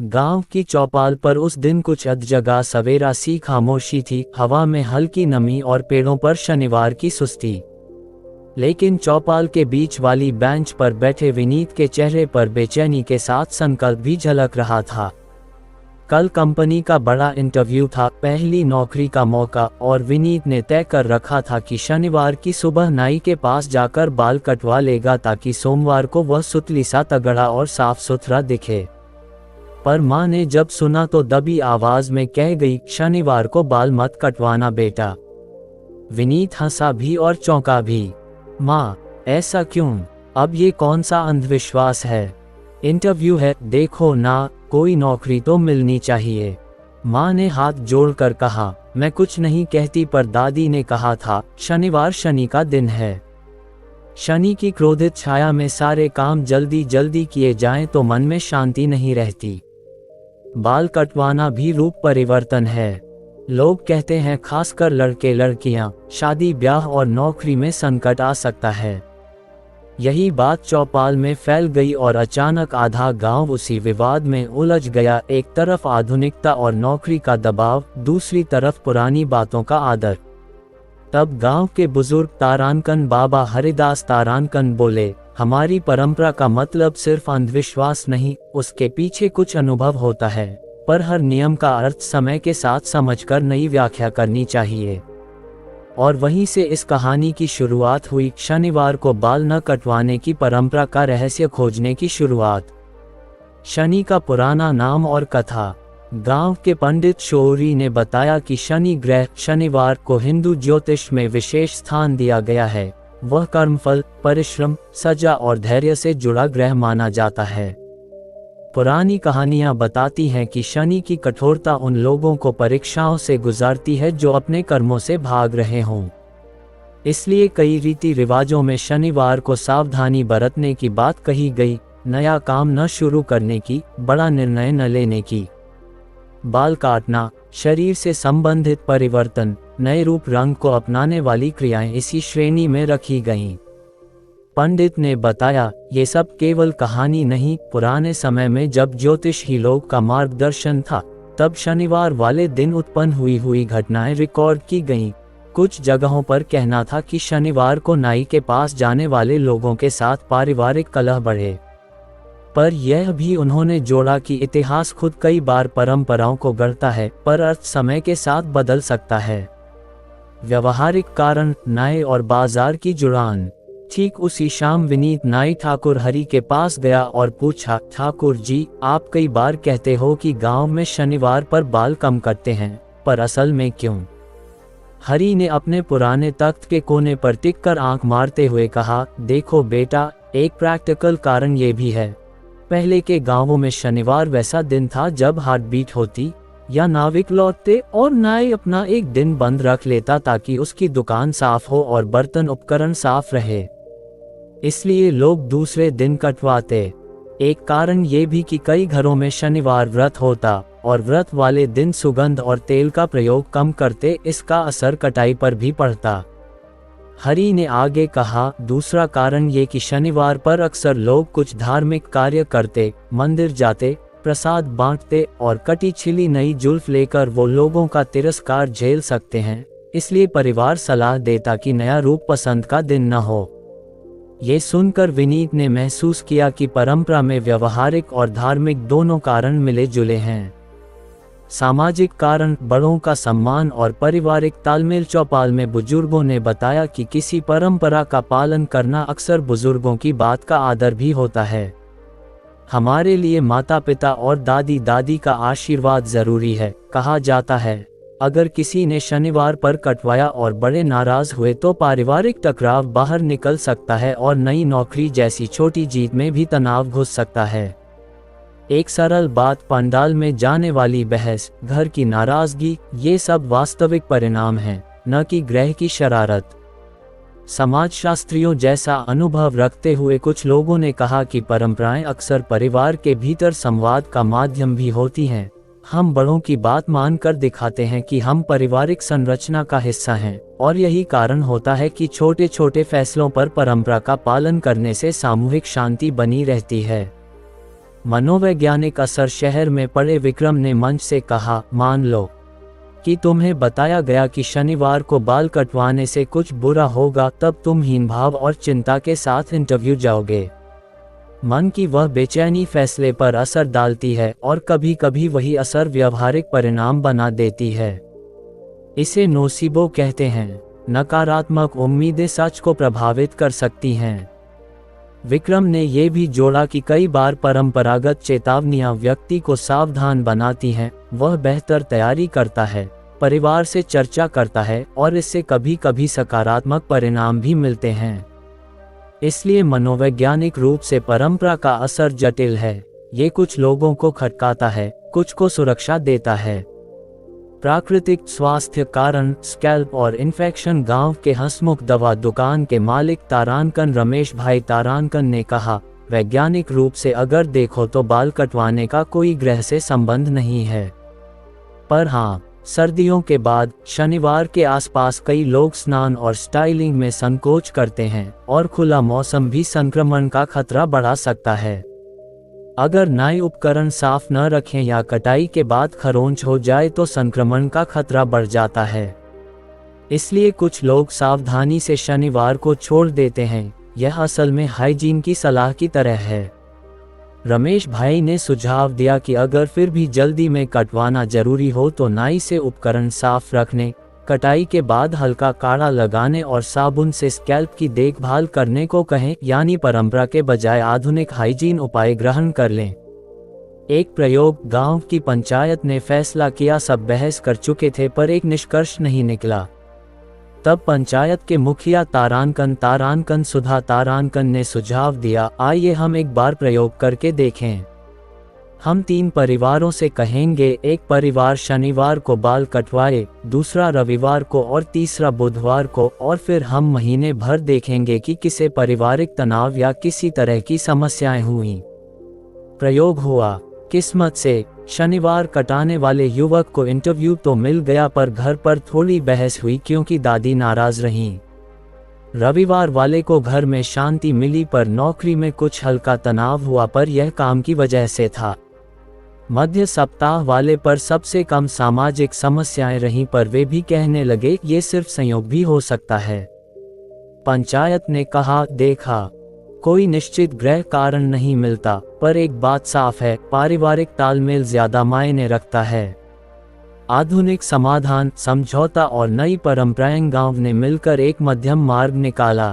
गांव की चौपाल पर उस दिन कुछ अधजगा सवेरा सी खामोशी थी, हवा में हल्की नमी और पेड़ों पर शनिवार की सुस्ती। लेकिन चौपाल के बीच वाली बेंच पर बैठे विनीत के चेहरे पर बेचैनी के साथ संकल्प भी झलक रहा था। कल कंपनी का बड़ा इंटरव्यू था, पहली नौकरी का मौका, और विनीत ने तय कर रखा था कि शनिवार की सुबह नाई के पास जाकर बाल कटवा लेगा ताकि सोमवार को वह सुतली सा तगड़ा और साफ सुथरा दिखे। पर माँ ने जब सुना तो दबी आवाज में कह गई, शनिवार को बाल मत कटवाना बेटा। विनीत हंसा भी और चौंका भी। माँ, ऐसा क्यों? अब ये कौन सा अंधविश्वास है? इंटरव्यू है, देखो ना, कोई नौकरी तो मिलनी चाहिए। माँ ने हाथ जोड़कर कहा। मैं कुछ नहीं कहती, पर दादी ने कहा था, शनिवार शनि का दिन है। शनि की क्रोधित छाया में सारे काम जल्दी जल्दी किए जाएं तो मन में शांति नहीं रहती। बाल कटवाना भी रूप परिवर्तन है। लोग कहते हैं, खासकर लड़के लड़कियां, शादी ब्याह और नौकरी में संकट आ सकता है। यही बात चौपाल में फैल गई और अचानक आधा गांव उसी विवाद में उलझ गया। एक तरफ आधुनिकता और नौकरी का दबाव, दूसरी तरफ पुरानी बातों का आदर। तब गांव के बुजुर्ग तारांकन बाबा हरिदास तारांकन बोले, हमारी परंपरा का मतलब सिर्फ अंधविश्वास नहीं, उसके पीछे कुछ अनुभव होता है, पर हर नियम का अर्थ समय के साथ समझकर नई व्याख्या करनी चाहिए। और वहीं से इस कहानी की शुरुआत हुई, शनिवार को बाल न कटवाने की परंपरा का रहस्य खोजने की शुरुआत। शनि का पुराना नाम और कथा। गांव के पंडित शौरी ने बताया कि शनि ग्रह, शनिवार को हिंदू ज्योतिष में विशेष स्थान दिया गया है। वह कर्मफल, परिश्रम, सजा और धैर्य से जुड़ा ग्रह माना जाता है। पुरानी कहानियां बताती हैं कि शनि की कठोरता उन लोगों को परीक्षाओं से गुजारती है जो अपने कर्मों से भाग रहे हों। इसलिए कई रीति रिवाजों में शनिवार को सावधानी बरतने की बात कही गई, नया काम न शुरू करने की, बड़ा निर्णय न लेने की। बाल काटना, शरीर से संबंधित परिवर्तन, नए रूप रंग को अपनाने वाली क्रियाएं इसी श्रेणी में रखी गईं। पंडित ने बताया, ये सब केवल कहानी नहीं, पुराने समय में जब ज्योतिष ही लोग का मार्गदर्शन था, तब शनिवार वाले दिन उत्पन्न हुई घटनाएं रिकॉर्ड की गईं। कुछ जगहों पर कहना था कि शनिवार को नाई के पास जाने वाले लोगों के साथ पारिवारिक कलह बढ़े। पर यह भी उन्होंने जोड़ा कि इतिहास खुद कई बार परंपराओं को गढ़ता है, पर अर्थ समय के साथ बदल सकता है। व्यवहारिक कारण, नाई और बाजार की जुड़ान। ठीक उसी शाम विनीत नाई ठाकुर हरि के पास गया और पूछा, ठाकुर जी, आप कई बार कहते हो कि गांव में शनिवार पर बाल कम कटते हैं, पर असल में क्यों? हरि ने अपने पुराने तख्त के कोने पर टिककर आंख मारते हुए कहा, देखो बेटा, एक प्रैक्टिकल कारण ये भी है। पहले के गांवों में शनिवार वैसा दिन था जब हार्ट बीट होती या नाविक लौटते और नाई अपना एक दिन बंद रख लेता ताकि उसकी दुकान साफ हो और बर्तन उपकरण साफ रहे। इसलिए लोग दूसरे दिन कटवाते। एक कारण ये भी कि कई घरों में शनिवार व्रत होता और व्रत वाले दिन सुगंध और तेल का प्रयोग कम करते, इसका असर कटाई पर भी पड़ता। हरि ने आगे कहा, दूसरा कारण ये कि शनिवार पर अक्सर लोग कुछ धार्मिक कार्य करते, मंदिर जाते, प्रसाद बांटते और कटी छिली नई जुल्फ लेकर वो लोगों का तिरस्कार झेल सकते हैं। इसलिए परिवार सलाह देता कि नया रूप पसंद का दिन न हो। ये सुनकर विनीत ने महसूस किया कि परंपरा में व्यवहारिक और धार्मिक दोनों कारण मिले जुले हैं। सामाजिक कारण, बड़ों का सम्मान और पारिवारिक तालमेल। चौपाल में बुजुर्गों ने बताया कि किसी परंपरा का पालन करना अक्सर बुजुर्गों की बात का आदर भी होता है। हमारे लिए माता पिता और दादी दादी का आशीर्वाद जरूरी है। कहा जाता है, अगर किसी ने शनिवार पर कटवाया और बड़े नाराज हुए तो पारिवारिक टकराव बाहर निकल सकता है और नई नौकरी जैसी छोटी जीत में भी तनाव घुस सकता है। एक सरल बात, पंडाल में जाने वाली बहस, घर की नाराजगी, ये सब वास्तविक परिणाम हैं, न कि ग्रह की शरारत। समाजशास्त्रियों जैसा अनुभव रखते हुए कुछ लोगों ने कहा कि परंपराएं अक्सर परिवार के भीतर संवाद का माध्यम भी होती हैं। हम बड़ों की बात मानकर दिखाते हैं कि हम पारिवारिक संरचना का हिस्सा हैं, और यही कारण होता है कि छोटे छोटे फैसलों पर परंपरा का पालन करने से सामूहिक शांति बनी रहती है। मनोवैज्ञानिक असर शहर में पड़े विक्रम ने मंच से कहा, मान लो कि तुम्हें बताया गया कि शनिवार को बाल कटवाने से कुछ बुरा होगा, तब तुम हीन भाव और चिंता के साथ इंटरव्यू जाओगे। मन की वह बेचैनी फैसले पर असर डालती है और कभी कभी वही असर व्यवहारिक परिणाम बना देती है। इसे नोसिबो कहते हैं। नकारात्मक उम्मीदें सच को प्रभावित कर सकती हैं। विक्रम ने ये भी जोड़ा कि कई बार परंपरागत चेतावनियां व्यक्ति को सावधान बनाती हैं, वह बेहतर तैयारी करता है, परिवार से चर्चा करता है और इससे कभी कभी सकारात्मक परिणाम भी मिलते हैं। इसलिए मनोवैज्ञानिक रूप से परंपरा का असर जटिल है। ये कुछ लोगों को खटकाता है, कुछ को सुरक्षा देता है। प्राकृतिक स्वास्थ्य कारण स्कैल्प और इन्फेक्शन। गांव के हंसमुख दवा दुकान के मालिक तारानकन रमेश भाई तारानकन ने कहा, वैज्ञानिक रूप से अगर देखो तो बाल कटवाने का कोई ग्रह से संबंध नहीं है, पर हाँ, सर्दियों के बाद शनिवार के आसपास कई लोग स्नान और स्टाइलिंग में संकोच करते हैं और खुला मौसम भी संक्रमण का खतरा बढ़ा सकता है। अगर नाई उपकरण साफ न रखें या कटाई के बाद खरोंच हो जाए तो संक्रमण का खतरा बढ़ जाता है। इसलिए कुछ लोग सावधानी से शनिवार को छोड़ देते हैं। यह असल में हाइजीन की सलाह की तरह है। रमेश भाई ने सुझाव दिया कि अगर फिर भी जल्दी में कटवाना जरूरी हो तो नाई से उपकरण साफ रखने, कटाई के बाद हल्का काढ़ा लगाने और साबुन से स्कैल्प की देखभाल करने को कहें, यानी परंपरा के बजाय आधुनिक हाइजीन उपाय ग्रहण कर लें। एक प्रयोग। गांव की पंचायत ने फैसला किया, सब बहस कर चुके थे पर एक निष्कर्ष नहीं निकला। तब पंचायत के मुखिया तारानकन सुधा तारानकन ने सुझाव दिया, आइए हम एक बार प्रयोग करके देखें। हम 3 परिवारों से कहेंगे, एक परिवार शनिवार को बाल कटवाए, दूसरा रविवार को और तीसरा बुधवार को, और फिर हम महीने भर देखेंगे कि किसे पारिवारिक तनाव या किसी तरह की समस्याएं हुई। प्रयोग हुआ। किस्मत से शनिवार कटाने वाले युवक को इंटरव्यू तो मिल गया, पर घर पर थोड़ी बहस हुई क्योंकि दादी नाराज रहीं। रविवार वाले को घर में शांति मिली, पर नौकरी में कुछ हल्का तनाव हुआ, पर यह काम की वजह से था। मध्य सप्ताह वाले पर सबसे कम सामाजिक समस्याएं रहीं, पर वे भी कहने लगे ये सिर्फ संयोग भी हो सकता है। पंचायत ने कहा, देखा, कोई निश्चित ग्रह कारण नहीं मिलता, पर एक बात साफ है, पारिवारिक तालमेल ज्यादा मायने रखता है। आधुनिक समाधान, समझौता और नई परंपराएं। गांव ने मिलकर एक मध्यम मार्ग निकाला।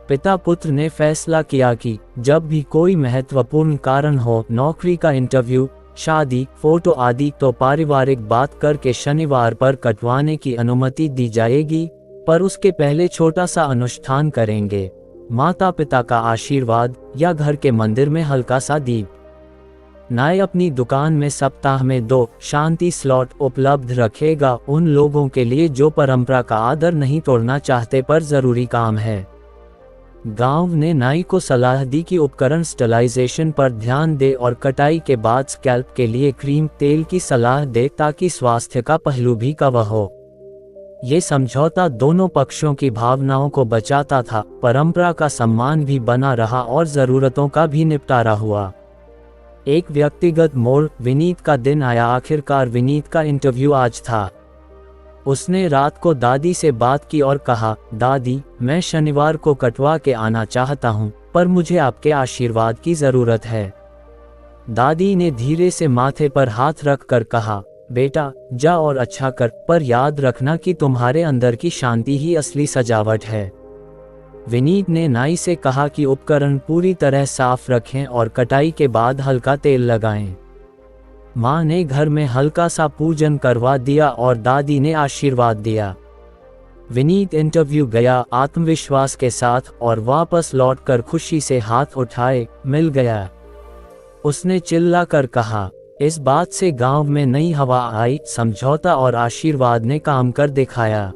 पिता पुत्र ने फैसला किया कि जब भी कोई महत्वपूर्ण कारण हो, नौकरी का इंटरव्यू, शादी, फोटो आदि, तो पारिवारिक बात करके शनिवार पर कटवाने की अनुमति दी जाएगी, पर उसके पहले छोटा सा अनुष्ठान करेंगे, माता पिता का आशीर्वाद या घर के मंदिर में हल्का सा दीप। नाई अपनी दुकान में सप्ताह में 2 शांति स्लॉट उपलब्ध रखेगा, उन लोगों के लिए जो परंपरा का आदर नहीं तोड़ना चाहते पर जरूरी काम है। गांव ने नाई को सलाह दी कि उपकरण स्टरलाइजेशन पर ध्यान दे और कटाई के बाद स्कैल्प के लिए क्रीम तेल की सलाह दे, ताकि स्वास्थ्य का पहलू भी कवर हो। ये समझौता दोनों पक्षों की भावनाओं को बचाता था, परंपरा का सम्मान भी बना रहा और जरूरतों का भी निपटारा हुआ। एक व्यक्तिगत मोड़। विनीत का दिन आया। आखिरकार विनीत का इंटरव्यू आज था। उसने रात को दादी से बात की और कहा, दादी, मैं शनिवार को कटवा के आना चाहता हूँ, पर मुझे आपके आशीर्वाद की जरूरत है। दादी ने धीरे से माथे पर हाथ रख कर कहा, बेटा, जा और अच्छा कर, पर याद रखना कि तुम्हारे अंदर की शांति ही असली सजावट है। विनीत ने नाई से कहा कि उपकरण पूरी तरह साफ रखें और कटाई के बाद हल्का तेल लगाएं। माँ ने घर में हल्का सा पूजन करवा दिया और दादी ने आशीर्वाद दिया। विनीत इंटरव्यू गया आत्मविश्वास के साथ और वापस लौटकर खुशी से हाथ उठाए, मिल गया। उसने चिल्ला कर कहा। इस बात से गांव में नई हवा आई। समझौता और आशीर्वाद ने काम कर दिखाया।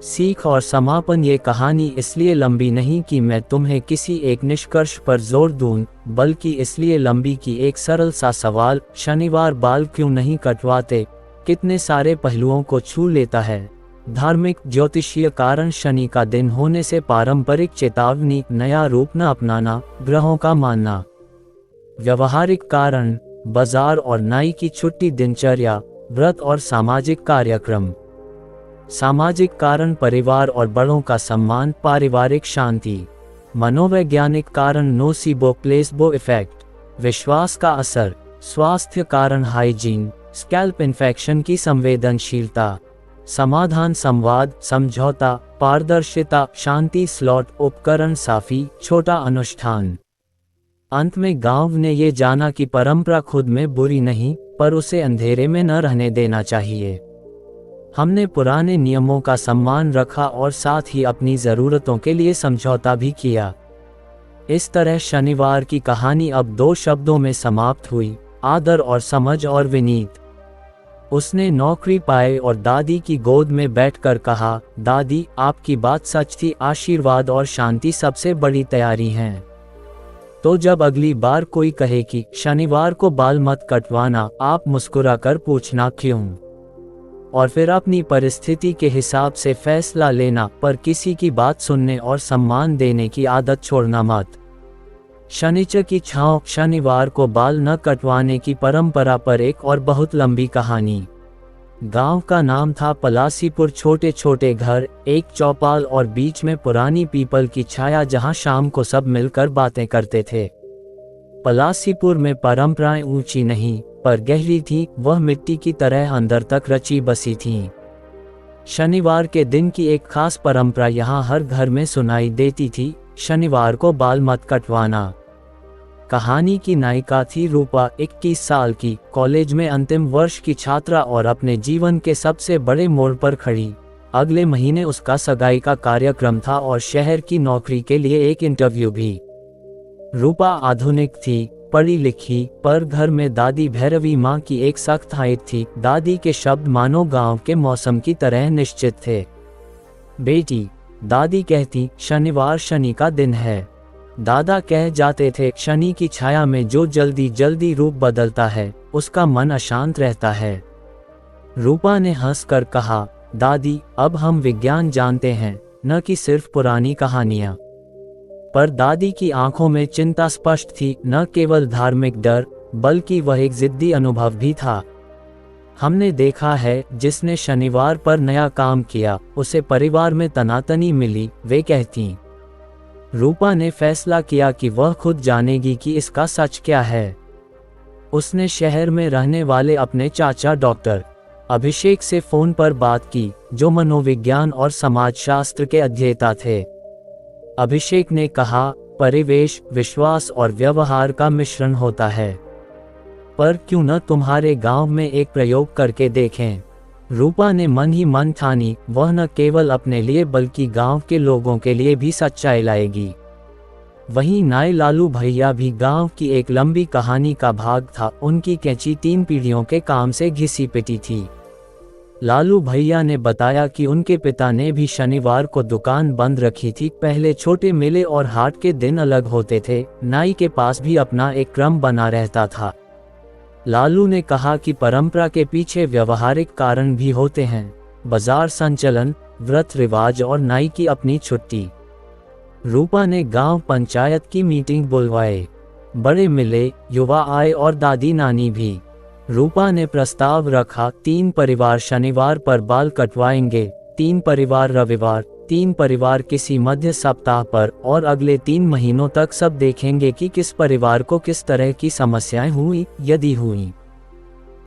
सीख और समापन। ये कहानी इसलिए लंबी नहीं कि मैं तुम्हें किसी एक निष्कर्ष पर जोर दूं, बल्कि इसलिए लंबी कि एक सरल सा सवाल, शनिवार बाल क्यों नहीं कटवाते, कितने सारे पहलुओं को छू लेता है। धार्मिक ज्योतिषीय कारण, शनि का दिन होने से पारंपरिक चेतावनी, नया रूप न अपनाना, ग्रहों का मानना। व्यवहारिक कारण, बाजार और नाई की छुट्टी, दिनचर्या, व्रत और सामाजिक कार्यक्रम। सामाजिक कारण, परिवार और बड़ों का सम्मान, पारिवारिक शांति। मनोवैज्ञानिक कारण, नोसिबो प्लेसबो इफेक्ट, विश्वास का असर। स्वास्थ्य कारण, हाइजीन, स्कैल्प इन्फेक्शन की संवेदनशीलता। समाधान, संवाद, समझौता, पारदर्शिता, शांति, स्लॉट, उपकरण, साफी, छोटा अनुष्ठान। अंत में गांव ने ये जाना कि परंपरा खुद में बुरी नहीं, पर उसे अंधेरे में न रहने देना चाहिए। हमने पुराने नियमों का सम्मान रखा और साथ ही अपनी ज़रूरतों के लिए समझौता भी किया। इस तरह शनिवार की कहानी अब 2 शब्दों में समाप्त हुई, आदर और समझ और विनीत। उसने नौकरी पाई और दादी की गोद में बैठकर कहा, दादी, आपकी बात सच थी, आशीर्वाद और शांति सबसे बड़ी तैयारी हैं। तो जब अगली बार कोई कहे कि शनिवार को बाल मत कटवाना, आप मुस्कुराकर पूछना क्यों, और फिर अपनी परिस्थिति के हिसाब से फैसला लेना, पर किसी की बात सुनने और सम्मान देने की आदत छोड़ना मत। शनिचर की छांव, शनिवार को बाल न कटवाने की परंपरा पर एक और बहुत लंबी कहानी। गांव का नाम था पलासीपुर। छोटे छोटे घर, एक चौपाल और बीच में पुरानी पीपल की छाया, जहां शाम को सब मिलकर बातें करते थे। पलासीपुर में परंपराएं ऊंची नहीं, पर गहरी थी, वह मिट्टी की तरह अंदर तक रची बसी थीं। शनिवार के दिन की एक खास परंपरा यहाँ हर घर में सुनाई देती थी, शनिवार को बाल मत कटवाना। कहानी की नायिका थी रूपा, 21 साल की, कॉलेज में अंतिम वर्ष की छात्रा और अपने जीवन के सबसे बड़े मोड़ पर खड़ी। अगले महीने उसका सगाई का कार्यक्रम था और शहर की नौकरी के लिए एक इंटरव्यू भी। रूपा आधुनिक थी, पढ़ी लिखी, पर घर में दादी भैरवी माँ की एक सख्त हाइट थी। दादी के शब्द मानो गांव के मौसम की तरह निश्चित थे। बेटी, दादी कहती, शनिवार शनि का दिन है। दादा कह जाते थे, शनि की छाया में जो जल्दी जल्दी रूप बदलता है, उसका मन अशांत रहता है। रूपा ने हंसकर कहा, दादी, अब हम विज्ञान जानते हैं, न कि सिर्फ पुरानी कहानियां। पर दादी की आंखों में चिंता स्पष्ट थी, न केवल धार्मिक डर, बल्कि वह एक जिद्दी अनुभव भी था। हमने देखा है, जिसने शनिवार पर नया काम किया, उसे परिवार में तनातनी मिली, वे कहती। रूपा ने फैसला किया कि वह खुद जानेगी कि इसका सच क्या है। उसने शहर में रहने वाले अपने चाचा डॉक्टर अभिषेक से फोन पर बात की, जो मनोविज्ञान और समाजशास्त्र के अध्येता थे। अभिषेक ने कहा, परिवेश, विश्वास और व्यवहार का मिश्रण होता है, पर क्यों न तुम्हारे गांव में एक प्रयोग करके देखें। रूपा ने मन ही मन ठानी, वह न केवल अपने लिए बल्कि गांव के लोगों के लिए भी सच्चाई लाएगी। वहीं नाई लालू भैया भी गांव की एक लंबी कहानी का भाग था। उनकी कैंची 3 पीढ़ियों के काम से घिसी पिटी थी। लालू भैया ने बताया कि उनके पिता ने भी शनिवार को दुकान बंद रखी थी। पहले छोटे मेले और हाट के दिन अलग होते थे, नाई के पास भी अपना एक क्रम बना रहता था। लालू ने कहा कि परंपरा के पीछे व्यवहारिक कारण भी होते हैं, बाजार संचलन, व्रत रिवाज और नाई की अपनी छुट्टी। रूपा ने गांव पंचायत की मीटिंग बुलवाई। बड़े मिले, युवा आए और दादी नानी भी। रूपा ने प्रस्ताव रखा, 3 परिवार शनिवार पर बाल कटवाएंगे, 3 परिवार रविवार, 3 परिवार किसी मध्य सप्ताह पर, और अगले 3 महीनों तक सब देखेंगे कि किस परिवार को किस तरह की समस्याएं हुई, यदि हुई।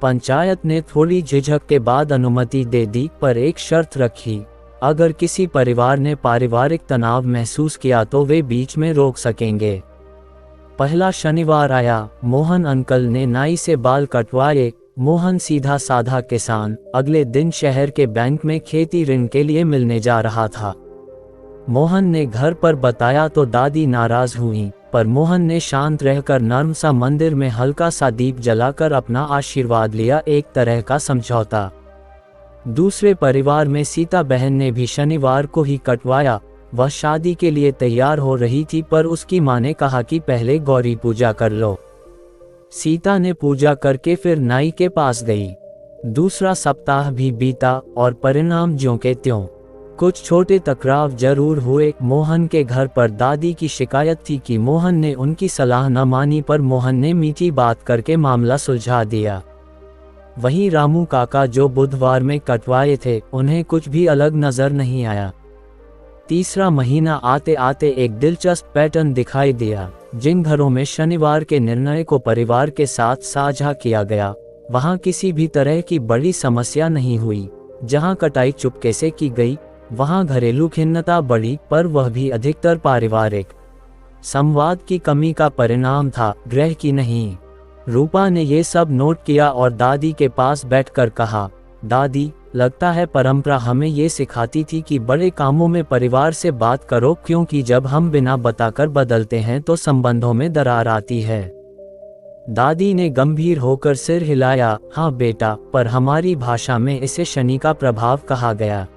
पंचायत ने थोड़ी झिझक के बाद अनुमति दे दी, पर एक शर्त रखी, अगर किसी परिवार ने पारिवारिक तनाव महसूस किया तो वे बीच में रोक सकेंगे। पहला शनिवार आया, मोहन अंकल ने नाई से बाल कटवाए। मोहन सीधा साधा किसान, अगले दिन शहर के बैंक में खेती ऋण के लिए मिलने जा रहा था। मोहन ने घर पर बताया तो दादी नाराज हुई, पर मोहन ने शांत रहकर नर्म सा मंदिर में हल्का सा दीप जलाकर अपना आशीर्वाद लिया, एक तरह का समझौता। दूसरे परिवार में सीता बहन ने भी शनिवार को ही कटवाया। वह शादी के लिए तैयार हो रही थी, पर उसकी मां ने कहा कि पहले गौरी पूजा कर लो। सीता ने पूजा करके फिर नाई के पास गई। दूसरा सप्ताह भी बीता और परिणाम ज्यों के त्यों। कुछ छोटे टकराव जरूर हुए। मोहन के घर पर दादी की शिकायत थी कि मोहन ने उनकी सलाह न मानी, पर मोहन ने मीठी बात करके मामला सुलझा दिया। वहीं रामू काका जो बुधवार में कटवाए थे, उन्हें कुछ भी अलग नजर नहीं आया। तीसरा महीना आते आते एक दिलचस्प पैटर्न दिखाई दिया। जिन घरों में शनिवार के निर्णय को परिवार के साथ साझा किया गया, वहां किसी भी तरह की बड़ी समस्या नहीं हुई। जहां कटाई चुपके से की गई, वहां घरेलू खिन्नता बढ़ी, पर वह भी अधिकतर पारिवारिक संवाद की कमी का परिणाम था, ग्रह की नहीं। रूपा ने ये सब नोट किया और दादी के पास बैठकर कहा, दादी, लगता है परंपरा हमें ये सिखाती थी कि बड़े कामों में परिवार से बात करो, क्योंकि जब हम बिना बताकर बदलते हैं तो संबंधों में दरार आती है। दादी ने गंभीर होकर सिर हिलाया, हाँ बेटा, पर हमारी भाषा में इसे शनि का प्रभाव कहा गया।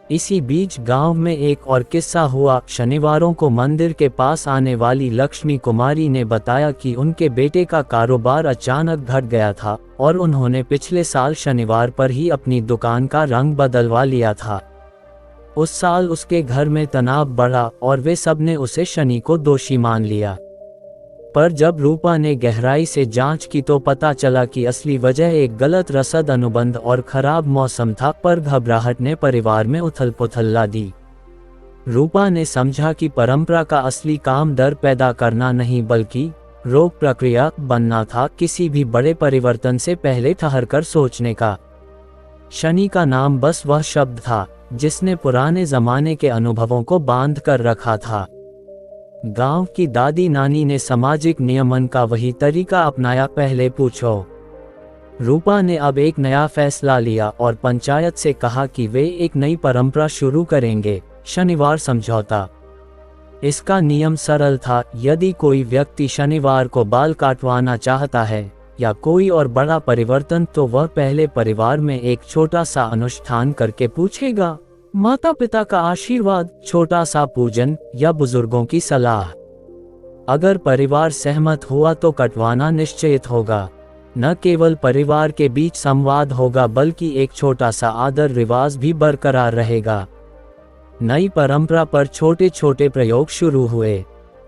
इसी बीच गांव में एक और किस्सा हुआ। शनिवारों को मंदिर के पास आने वाली लक्ष्मी कुमारी ने बताया कि उनके बेटे का कारोबार अचानक घट गया था और उन्होंने पिछले साल शनिवार पर ही अपनी दुकान का रंग बदलवा लिया था। उस साल उसके घर में तनाव बढ़ा और वे सब ने उसे शनि को दोषी मान लिया। पर जब रूपा ने गहराई से जांच की तो पता चला कि असली वजह एक गलत रसद अनुबंध और खराब मौसम था। पर घबराहट ने परिवार में उथल पुथल ला दी। रूपा ने समझा कि परंपरा का असली काम डर पैदा करना नहीं, बल्कि रोग प्रक्रिया बनना था, किसी भी बड़े परिवर्तन से पहले ठहरकर सोचने का। शनि का नाम बस वह शब्द था जिसने पुराने जमाने के अनुभवों को बांध कर रखा था। गांव की दादी नानी ने सामाजिक नियमन का वही तरीका अपनाया, पहले पूछो। रूपा ने अब एक नया फैसला लिया और पंचायत से कहा कि वे एक नई परंपरा शुरू करेंगे, शनिवार समझौता। इसका नियम सरल था, यदि कोई व्यक्ति शनिवार को बाल काटवाना चाहता है या कोई और बड़ा परिवर्तन, तो वह पहले परिवार में एक छोटा सा अनुष्ठान करके पूछेगा, माता पिता का आशीर्वाद, छोटा सा पूजन या बुजुर्गों की सलाह। अगर परिवार सहमत हुआ तो कटवाना निश्चित होगा। न केवल परिवार के बीच संवाद होगा, बल्कि एक छोटा सा आदर रिवाज भी बरकरार रहेगा। नई परंपरा पर छोटे छोटे प्रयोग शुरू हुए।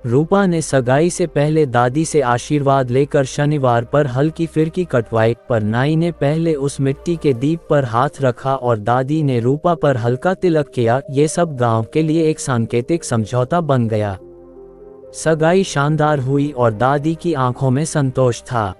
रूपा ने सगाई से पहले दादी से आशीर्वाद लेकर शनिवार पर हल्की फिरकी कटवाई, पर नाई ने पहले उस मिट्टी के दीप पर हाथ रखा और दादी ने रूपा पर हल्का तिलक किया। ये सब गांव के लिए एक सांकेतिक समझौता बन गया। सगाई शानदार हुई और दादी की आंखों में संतोष था।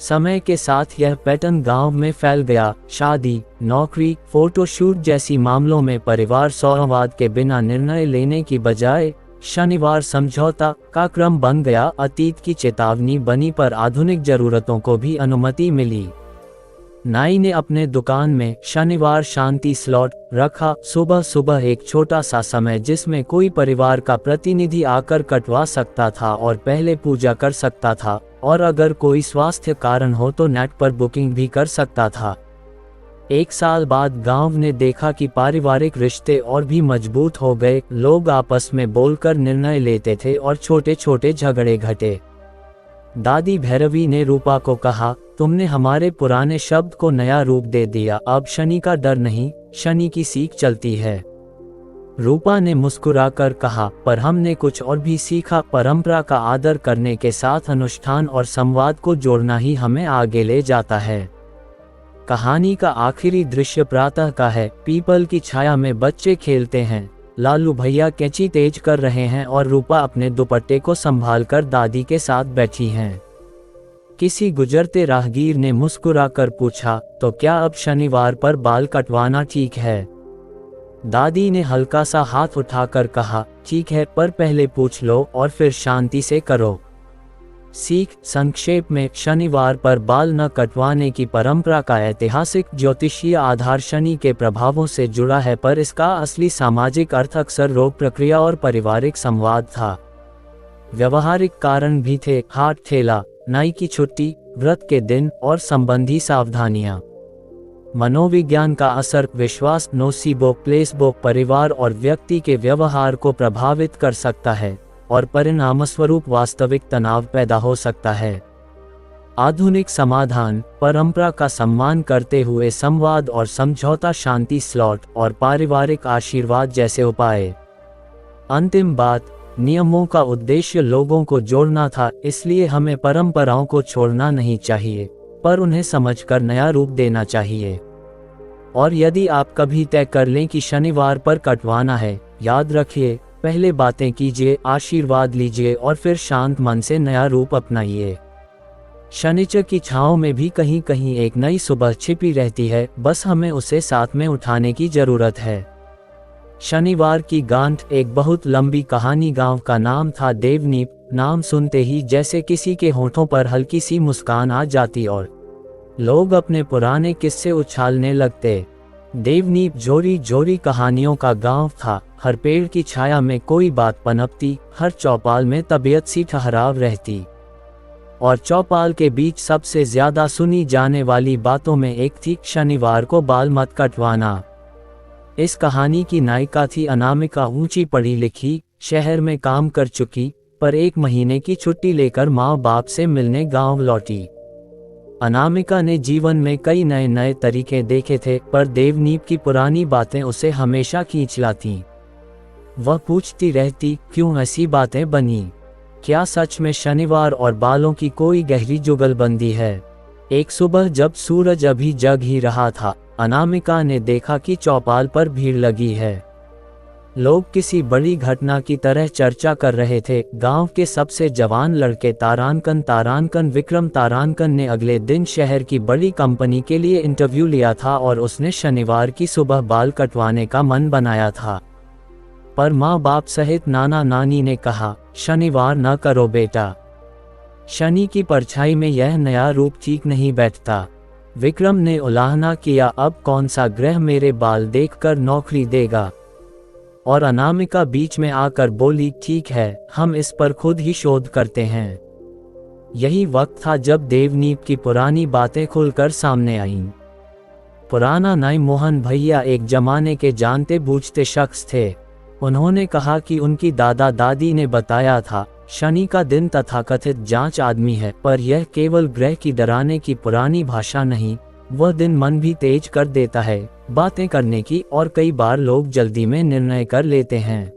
समय के साथ यह पैटर्न गांव में फैल गया। शादी, नौकरी, फोटोशूट जैसी मामलों में परिवार संवाद के बिना निर्णय लेने की बजाय शनिवार समझौता का क्रम बन गया। अतीत की चेतावनी बनी, पर आधुनिक जरूरतों को भी अनुमति मिली। नाई ने अपने दुकान में शनिवार शांति स्लॉट रखा, सुबह सुबह एक छोटा सा समय जिसमें कोई परिवार का प्रतिनिधि आकर कटवा सकता था और पहले पूजा कर सकता था, और अगर कोई स्वास्थ्य कारण हो तो नेट पर बुकिंग भी कर सकता था। एक साल बाद गांव ने देखा कि पारिवारिक रिश्ते और भी मजबूत हो गए। लोग आपस में बोलकर निर्णय लेते थे और छोटे छोटे झगड़े घटे। दादी भैरवी ने रूपा को कहा, तुमने हमारे पुराने शब्द को नया रूप दे दिया। अब शनि का डर नहीं, शनि की सीख चलती है। रूपा ने मुस्कुराकर कहा, पर हमने कुछ और भी सीखा। परंपरा का आदर करने के साथ अनुष्ठान और संवाद को जोड़ना ही हमें आगे ले जाता है। कहानी का आखिरी दृश्य प्रातः का है। पीपल की छाया में बच्चे खेलते हैं। लालू भैया कैंची तेज कर रहे हैं और रूपा अपने दुपट्टे को संभालकर दादी के साथ बैठी हैं। किसी गुजरते राहगीर ने मुस्कुराकर पूछा, तो क्या अब शनिवार पर बाल कटवाना ठीक है? दादी ने हल्का सा हाथ उठाकर कहा, ठीक है, पर पहले पूछ लो और फिर शांति से करो। सीख संक्षेप में, शनिवार पर बाल न कटवाने की परंपरा का ऐतिहासिक ज्योतिषीय आधार शनि के प्रभावों से जुड़ा है, पर इसका असली सामाजिक अर्थ अक्सर रोग प्रक्रिया और पारिवारिक संवाद था। व्यवहारिक कारण भी थे, हाट ठेला, नाई की छुट्टी, व्रत के दिन और संबंधी सावधानियां। मनोविज्ञान का असर, विश्वास नोसिबो प्लेसबो परिवार और व्यक्ति के व्यवहार को प्रभावित कर सकता है और परिणामस्वरूप वास्तविक तनाव पैदा हो सकता है। आधुनिक समाधान, परंपरा का सम्मान करते हुए संवाद और समझौता, शांति स्लॉट और पारिवारिक आशीर्वाद जैसे उपाय। अंतिम बात, नियमों का उद्देश्य लोगों को जोड़ना था, इसलिए हमें परंपराओं को छोड़ना नहीं चाहिए, पर उन्हें समझकर नया रूप देना चाहिए। और यदि आप कभी तय कर लें कि शनिवार पर कटवाना है, याद रखिए, पहले बातें कीजिए, आशीर्वाद लीजिए और फिर शांत मन से नया रूप अपनाइए। शनिचर की छांव में भी कहीं कहीं एक नई सुबह छिपी रहती है, बस हमें उसे साथ में उठाने की जरूरत है। शनिवार की गांठ एक बहुत लंबी कहानी। गांव का नाम था देवनीप। नाम सुनते ही जैसे किसी के होठों पर हल्की सी मुस्कान आ जाती और लोग अपने पुराने किस्से उछालने लगते। देवनीप जोरी जोरी कहानियों का गांव था। हर पेड़ की छाया में कोई बात पनपती, हर चौपाल में तबीयत सी ठहराव रहती। और चौपाल के बीच सबसे ज्यादा सुनी जाने वाली बातों में एक थी, शनिवार को बाल मत कटवाना। इस कहानी की नायिका थी अनामिका। ऊंची पढ़ी लिखी, शहर में काम कर चुकी, पर 1 महीने की छुट्टी लेकर माँ बाप से मिलने गांव लौटी। अनामिका ने जीवन में कई नए नए तरीके देखे थे, पर देवनीप की पुरानी बातें उसे हमेशा खींच लाती। वह पूछती रहती, क्यों ऐसी बातें बनी? क्या सच में शनिवार और बालों की कोई गहरी जुगलबंदी है? एक सुबह जब सूरज अभी जग ही रहा था, अनामिका ने देखा कि चौपाल पर भीड़ लगी है। लोग किसी बड़ी घटना की तरह चर्चा कर रहे थे। गांव के सबसे जवान लड़के तारांकन विक्रम तारांकन ने अगले दिन शहर की बड़ी कंपनी के लिए इंटरव्यू लिया था और उसने शनिवार की सुबह बाल कटवाने का मन बनाया था। पर माँ बाप सहित नाना नानी ने कहा, शनिवार न करो बेटा, शनि की परछाई में यह नया रूप ठीक नहीं बैठता। विक्रम ने उलाहना किया, अब कौन सा ग्रह मेरे बाल देखकर नौकरी देगा? और अनामिका बीच में आकर बोली, ठीक है, हम इस पर खुद ही शोध करते हैं। यही वक्त था जब देवनीप की पुरानी बातें खुलकर सामने आईं। पुराना नाई मोहन भैया एक जमाने के जानते बूझते शख्स थे। उन्होंने कहा कि उनकी दादा दादी ने बताया था, शनि का दिन तथाकथित जांच आदमी है, पर यह केवल ग्रह की डराने की पुरानी भाषा नहीं, वह दिन मन भी तेज कर देता है, बातें करने की, और कई बार लोग जल्दी में निर्णय कर लेते हैं।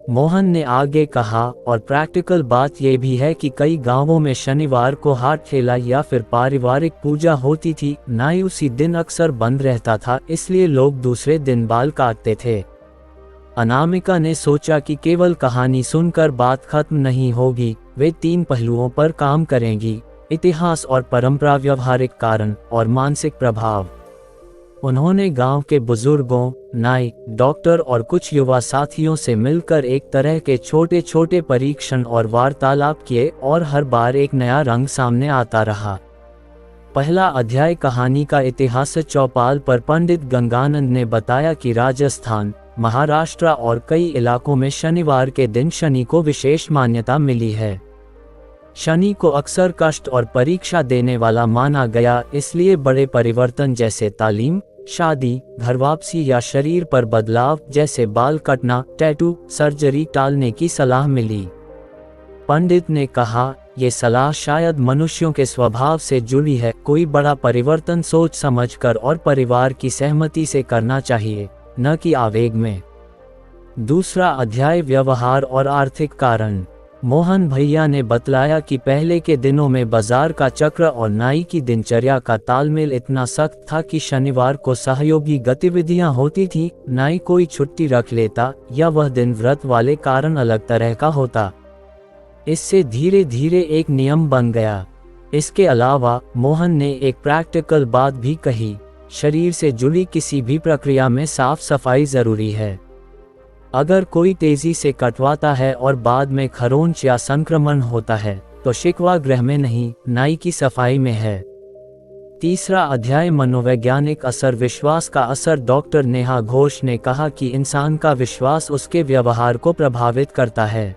मोहन ने आगे कहा, और प्रैक्टिकल बात यह भी है कि कई गांवों में शनिवार को हाट ठेला या फिर पारिवारिक पूजा होती थी। नाई उसी दिन अक्सर बंद रहता था, इसलिए लोग दूसरे दिन बाल काटते थे। अनामिका ने सोचा कि केवल कहानी सुनकर बात खत्म नहीं होगी, वे 3 पहलुओं पर काम करेंगी, इतिहास और परंपरा, व्यवहारिक कारण और मानसिक प्रभाव। उन्होंने गांव के बुजुर्गों, नाई, डॉक्टर और कुछ युवा साथियों से मिलकर एक तरह के छोटे छोटे परीक्षण और वार्तालाप किए, और हर बार एक नया रंग सामने आता रहा। पहला अध्याय कहानी का इतिहास। चौपाल पर पंडित गंगानंद ने बताया कि राजस्थान, महाराष्ट्र और कई इलाकों में शनिवार के दिन शनि को विशेष मान्यता मिली है। शनि को अक्सर कष्ट और परीक्षा देने वाला माना गया, इसलिए बड़े परिवर्तन जैसे तालीम, शादी, घर वापसी या शरीर पर बदलाव जैसे बाल कटना, टैटू, सर्जरी टालने की सलाह मिली। पंडित ने कहा, ये सलाह शायद मनुष्यों के स्वभाव से जुड़ी है। कोई बड़ा परिवर्तन सोच समझकर और परिवार की सहमति से करना चाहिए, न कि आवेग में। दूसरा अध्याय व्यवहार और आर्थिक कारण। मोहन भैया ने बतलाया कि पहले के दिनों में बाजार का चक्र और नाई की दिनचर्या का तालमेल इतना सख्त था कि शनिवार को सहयोगी गतिविधियां होती थी। नाई कोई छुट्टी रख लेता या वह दिन व्रत वाले कारण अलग तरह का होता। इससे धीरे धीरे एक नियम बन गया। इसके अलावा मोहन ने एक प्रैक्टिकल बात भी कही, शरीर से जुड़ी किसी भी प्रक्रिया में साफ सफाई जरूरी है। अगर कोई तेजी से कटवाता है और बाद में खरोंच या संक्रमण होता है, तो शिकवा ग्रह में नहीं, नाई की सफाई में है। तीसरा अध्याय मनोवैज्ञानिक असर, विश्वास का असर। डॉक्टर नेहा घोष ने कहा कि इंसान का विश्वास उसके व्यवहार को प्रभावित करता है।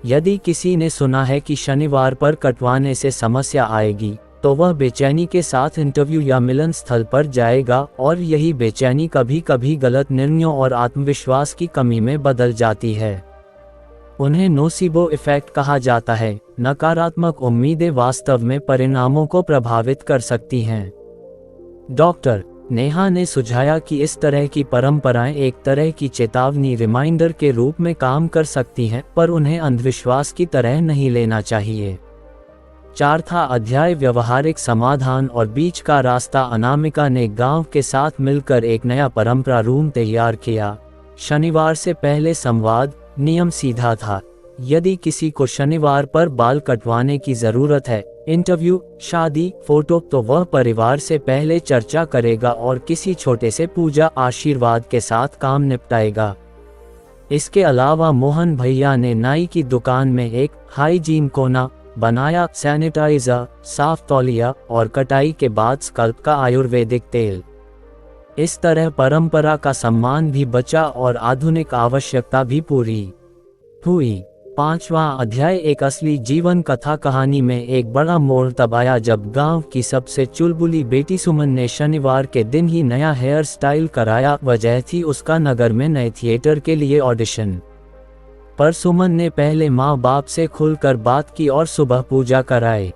यदि किसी ने सुना है कि शनिवार पर कटवाने से समस्या आएगी, तो वह बेचैनी के साथ इंटरव्यू या मिलन स्थल पर जाएगा, और यही बेचैनी कभी कभी गलत निर्णयों और आत्मविश्वास की कमी में बदल जाती है। उन्हें नोसिबो इफेक्ट कहा जाता है। नकारात्मक उम्मीदें वास्तव में परिणामों को प्रभावित कर सकती हैं। डॉक्टर नेहा ने सुझाया कि इस तरह की परंपराएं एक तरह की चेतावनी रिमाइंडर के रूप में काम कर सकती हैं, पर उन्हें अंधविश्वास की तरह नहीं लेना चाहिए। चौथा अध्याय व्यवहारिक समाधान और बीच का रास्ता। अनामिका ने गांव के साथ मिलकर एक नया परंपरा रूम तैयार किया। शनिवार से पहले संवाद। नियम सीधा था, यदि किसी को शनिवार पर बाल कटवाने की जरूरत है, इंटरव्यू, शादी, फोटो, तो वह परिवार से पहले चर्चा करेगा और किसी छोटे से पूजा आशीर्वाद के साथ काम निपटाएगा। इसके अलावा मोहन भैया ने नाई की दुकान में एक हाइजीन कोना बनाया। सैनिटाइजर, साफ तौलिया और कटाई के बाद स्कल्प का आयुर्वेदिक तेल। इस तरह परंपरा का सम्मान भी बचा और आधुनिक आवश्यकता भी पूरी हुई। 5वां अध्याय एक असली जीवन कथा। कहानी में एक बड़ा मोड़ तब आया जब गांव की सबसे चुलबुली बेटी सुमन ने शनिवार के दिन ही नया हेयर स्टाइल कराया। वजह थी उसका नगर में नए थिएटर के लिए ऑडिशन। पर सुमन ने पहले माँ बाप से खुलकर बात की और सुबह पूजा कराई।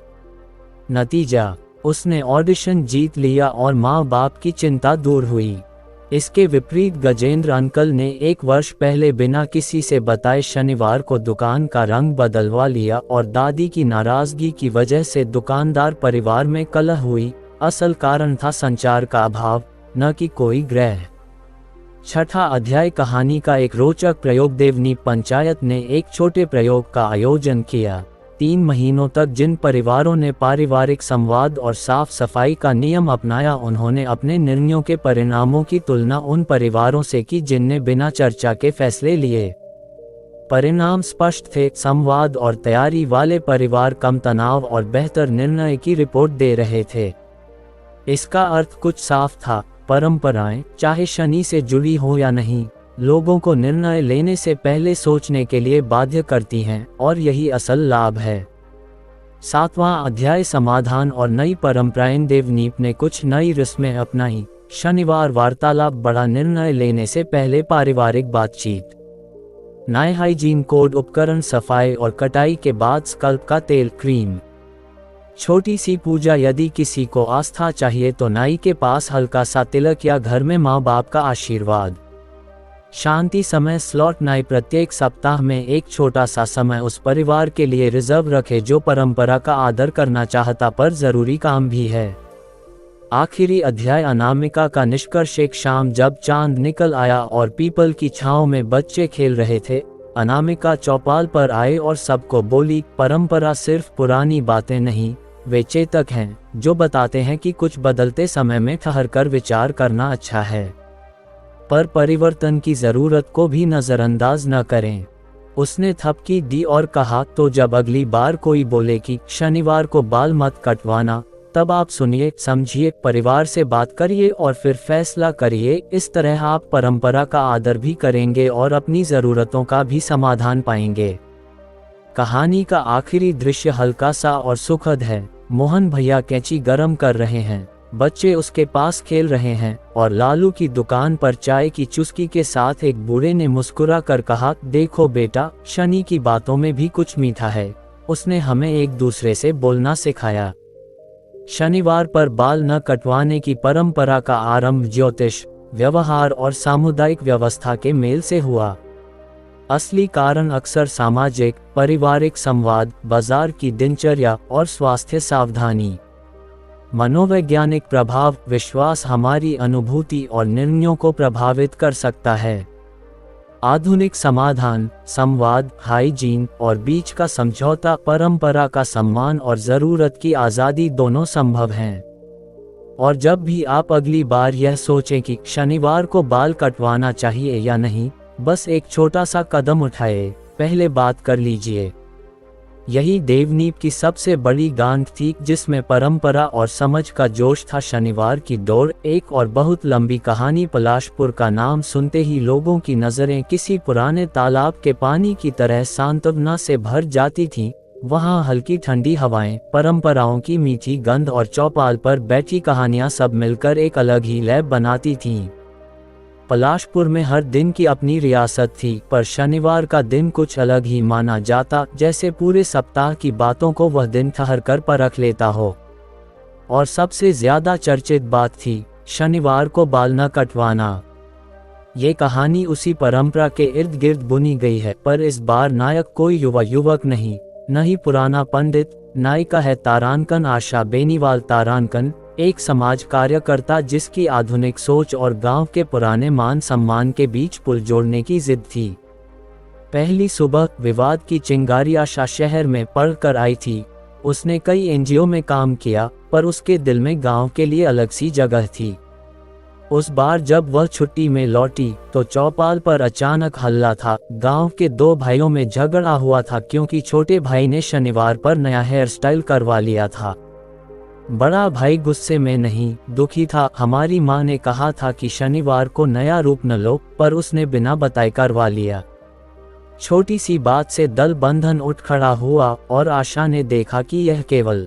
नतीजा, उसने ऑडिशन जीत लिया और माँ बाप की चिंता दूर हुई। इसके विपरीत गजेंद्र अंकल ने 1 वर्ष पहले बिना किसी से बताए शनिवार को दुकान का रंग बदलवा लिया और दादी की नाराजगी की वजह से दुकानदार परिवार में कलह हुई। असल कारण था संचार का अभाव, न कि कोई ग्रह। 6ठा अध्याय कहानी का एक रोचक प्रयोग। देवनी पंचायत ने एक छोटे प्रयोग का आयोजन किया। 3 महीनों तक जिन परिवारों ने पारिवारिक संवाद और साफ सफाई का नियम अपनाया, उन्होंने अपने निर्णयों के परिणामों की तुलना उन परिवारों से की जिनने बिना चर्चा के फैसले लिए। परिणाम स्पष्ट थे। संवाद और तैयारी वाले परिवार कम तनाव और बेहतर निर्णय की रिपोर्ट दे रहे थे। इसका अर्थ कुछ साफ था, परंपराएं, चाहे शनि से जुड़ी हो या नहीं, लोगों को निर्णय लेने से पहले सोचने के लिए बाध्य करती हैं, और यही असल लाभ है। 7वां अध्याय समाधान और नई परंपराएं। देवनीप ने कुछ नई रस्में अपनाई। शनिवार वार्तालाप, बड़ा निर्णय लेने से पहले पारिवारिक बातचीत, नए हाइजीन कोड, उपकरण, सफाई और कटाई के बाद स्कल्प का तेल, क्रीम। छोटी सी पूजा, यदि किसी को आस्था चाहिए तो नाई के पास हल्का सा तिलक या घर में माँ बाप का आशीर्वाद। शांति समय स्लॉट। नाई प्रत्येक सप्ताह में एक छोटा सा समय उस परिवार के लिए रिजर्व रखे जो परंपरा का आदर करना चाहता पर जरूरी काम भी है। आखिरी अध्याय अनामिका का निष्कर्ष। एक शाम जब चांद निकल आया और पीपल की छांव में बच्चे खेल रहे थे, अनामिका चौपाल पर आए और सबको बोली, परंपरा सिर्फ पुरानी बातें नहीं, वे चेतक हैं जो बताते हैं कि कुछ बदलते समय में ठहरकर विचार करना अच्छा है, पर परिवर्तन की जरूरत को भी नजरअंदाज न करें। उसने थपकी दी और कहा, तो जब अगली बार कोई बोले कि शनिवार को बाल मत कटवाना, तब आप सुनिए, समझिए, परिवार से बात करिए और फिर फैसला करिए। इस तरह आप परंपरा का आदर भी करेंगे और अपनी जरूरतों का भी समाधान पाएंगे। कहानी का आखिरी दृश्य हल्का सा और सुखद है। मोहन भैया कैंची गरम कर रहे हैं, बच्चे उसके पास खेल रहे हैं और लालू की दुकान पर चाय की चुस्की के साथ एक बूढ़े ने मुस्कुरा कर कहा, देखो बेटा, शनि की बातों में भी कुछ मीठा है, उसने हमें एक दूसरे से बोलना सिखाया। शनिवार पर बाल न कटवाने की परंपरा का आरंभ ज्योतिष, व्यवहार और सामुदायिक व्यवस्था के मेल से हुआ। असली कारण अक्सर सामाजिक, पारिवारिक संवाद, बाजार की दिनचर्या और स्वास्थ्य सावधानी। मनोवैज्ञानिक प्रभाव, विश्वास हमारी अनुभूति और निर्णयों को प्रभावित कर सकता है। आधुनिक समाधान, संवाद, हाइजीन और बीच का समझौता, परंपरा का सम्मान और जरूरत की आज़ादी दोनों संभव हैं। और जब भी आप अगली बार यह सोचें कि शनिवार को बाल कटवाना चाहिए या नहीं, बस एक छोटा सा कदम उठाए, पहले बात कर लीजिए। यही देवनीप की सबसे बड़ी गांठ थी, जिसमें परंपरा और समझ का जोश था। शनिवार की दौड़, एक और बहुत लंबी कहानी। पलाशपुर का नाम सुनते ही लोगों की नज़रें किसी पुराने तालाब के पानी की तरह सांत्वना से भर जाती थीं। वहाँ हल्की ठंडी हवाएं, परंपराओं की मीठी गंध और चौपाल पर बैठी कहानियाँ सब मिलकर एक अलग ही लैब बनाती थीं। पलाशपुर में हर दिन की अपनी रियासत थी, पर शनिवार का दिन कुछ अलग ही माना जाता, जैसे पूरे सप्ताह की बातों को वह दिन ठहर कर परख लेता हो। और सबसे ज्यादा चर्चित बात थी शनिवार को बाल न कटवाना। ये कहानी उसी परंपरा के इर्द गिर्द बुनी गई है, पर इस बार नायक कोई युवा युवक नहीं, न ही पुराना पंडित। नायिका है तारांकन आशा बेनीवाल। तारांकन एक समाज कार्यकर्ता जिसकी आधुनिक सोच और गांव के पुराने मान सम्मान के बीच पुल जोड़ने की जिद थी। पहली सुबह विवाद की चिंगारी आशा शहर में पढ़कर आई थी। उसने कई एनजीओ में काम किया, पर उसके दिल में गांव के लिए अलग सी जगह थी। उस बार जब वह छुट्टी में लौटी तो चौपाल पर अचानक हल्ला था। गांव के दो भाइयों में झगड़ा हुआ था, क्योंकि छोटे भाई ने शनिवार पर नया हेयर स्टाइल करवा लिया था। बड़ा भाई गुस्से में नहीं, दुखी था। हमारी माँ ने कहा था कि शनिवार को नया रूप न लो, पर उसने बिना बताए करवा लिया। छोटी सी बात से दल बंधन उठ खड़ा हुआ और आशा ने देखा कि यह केवल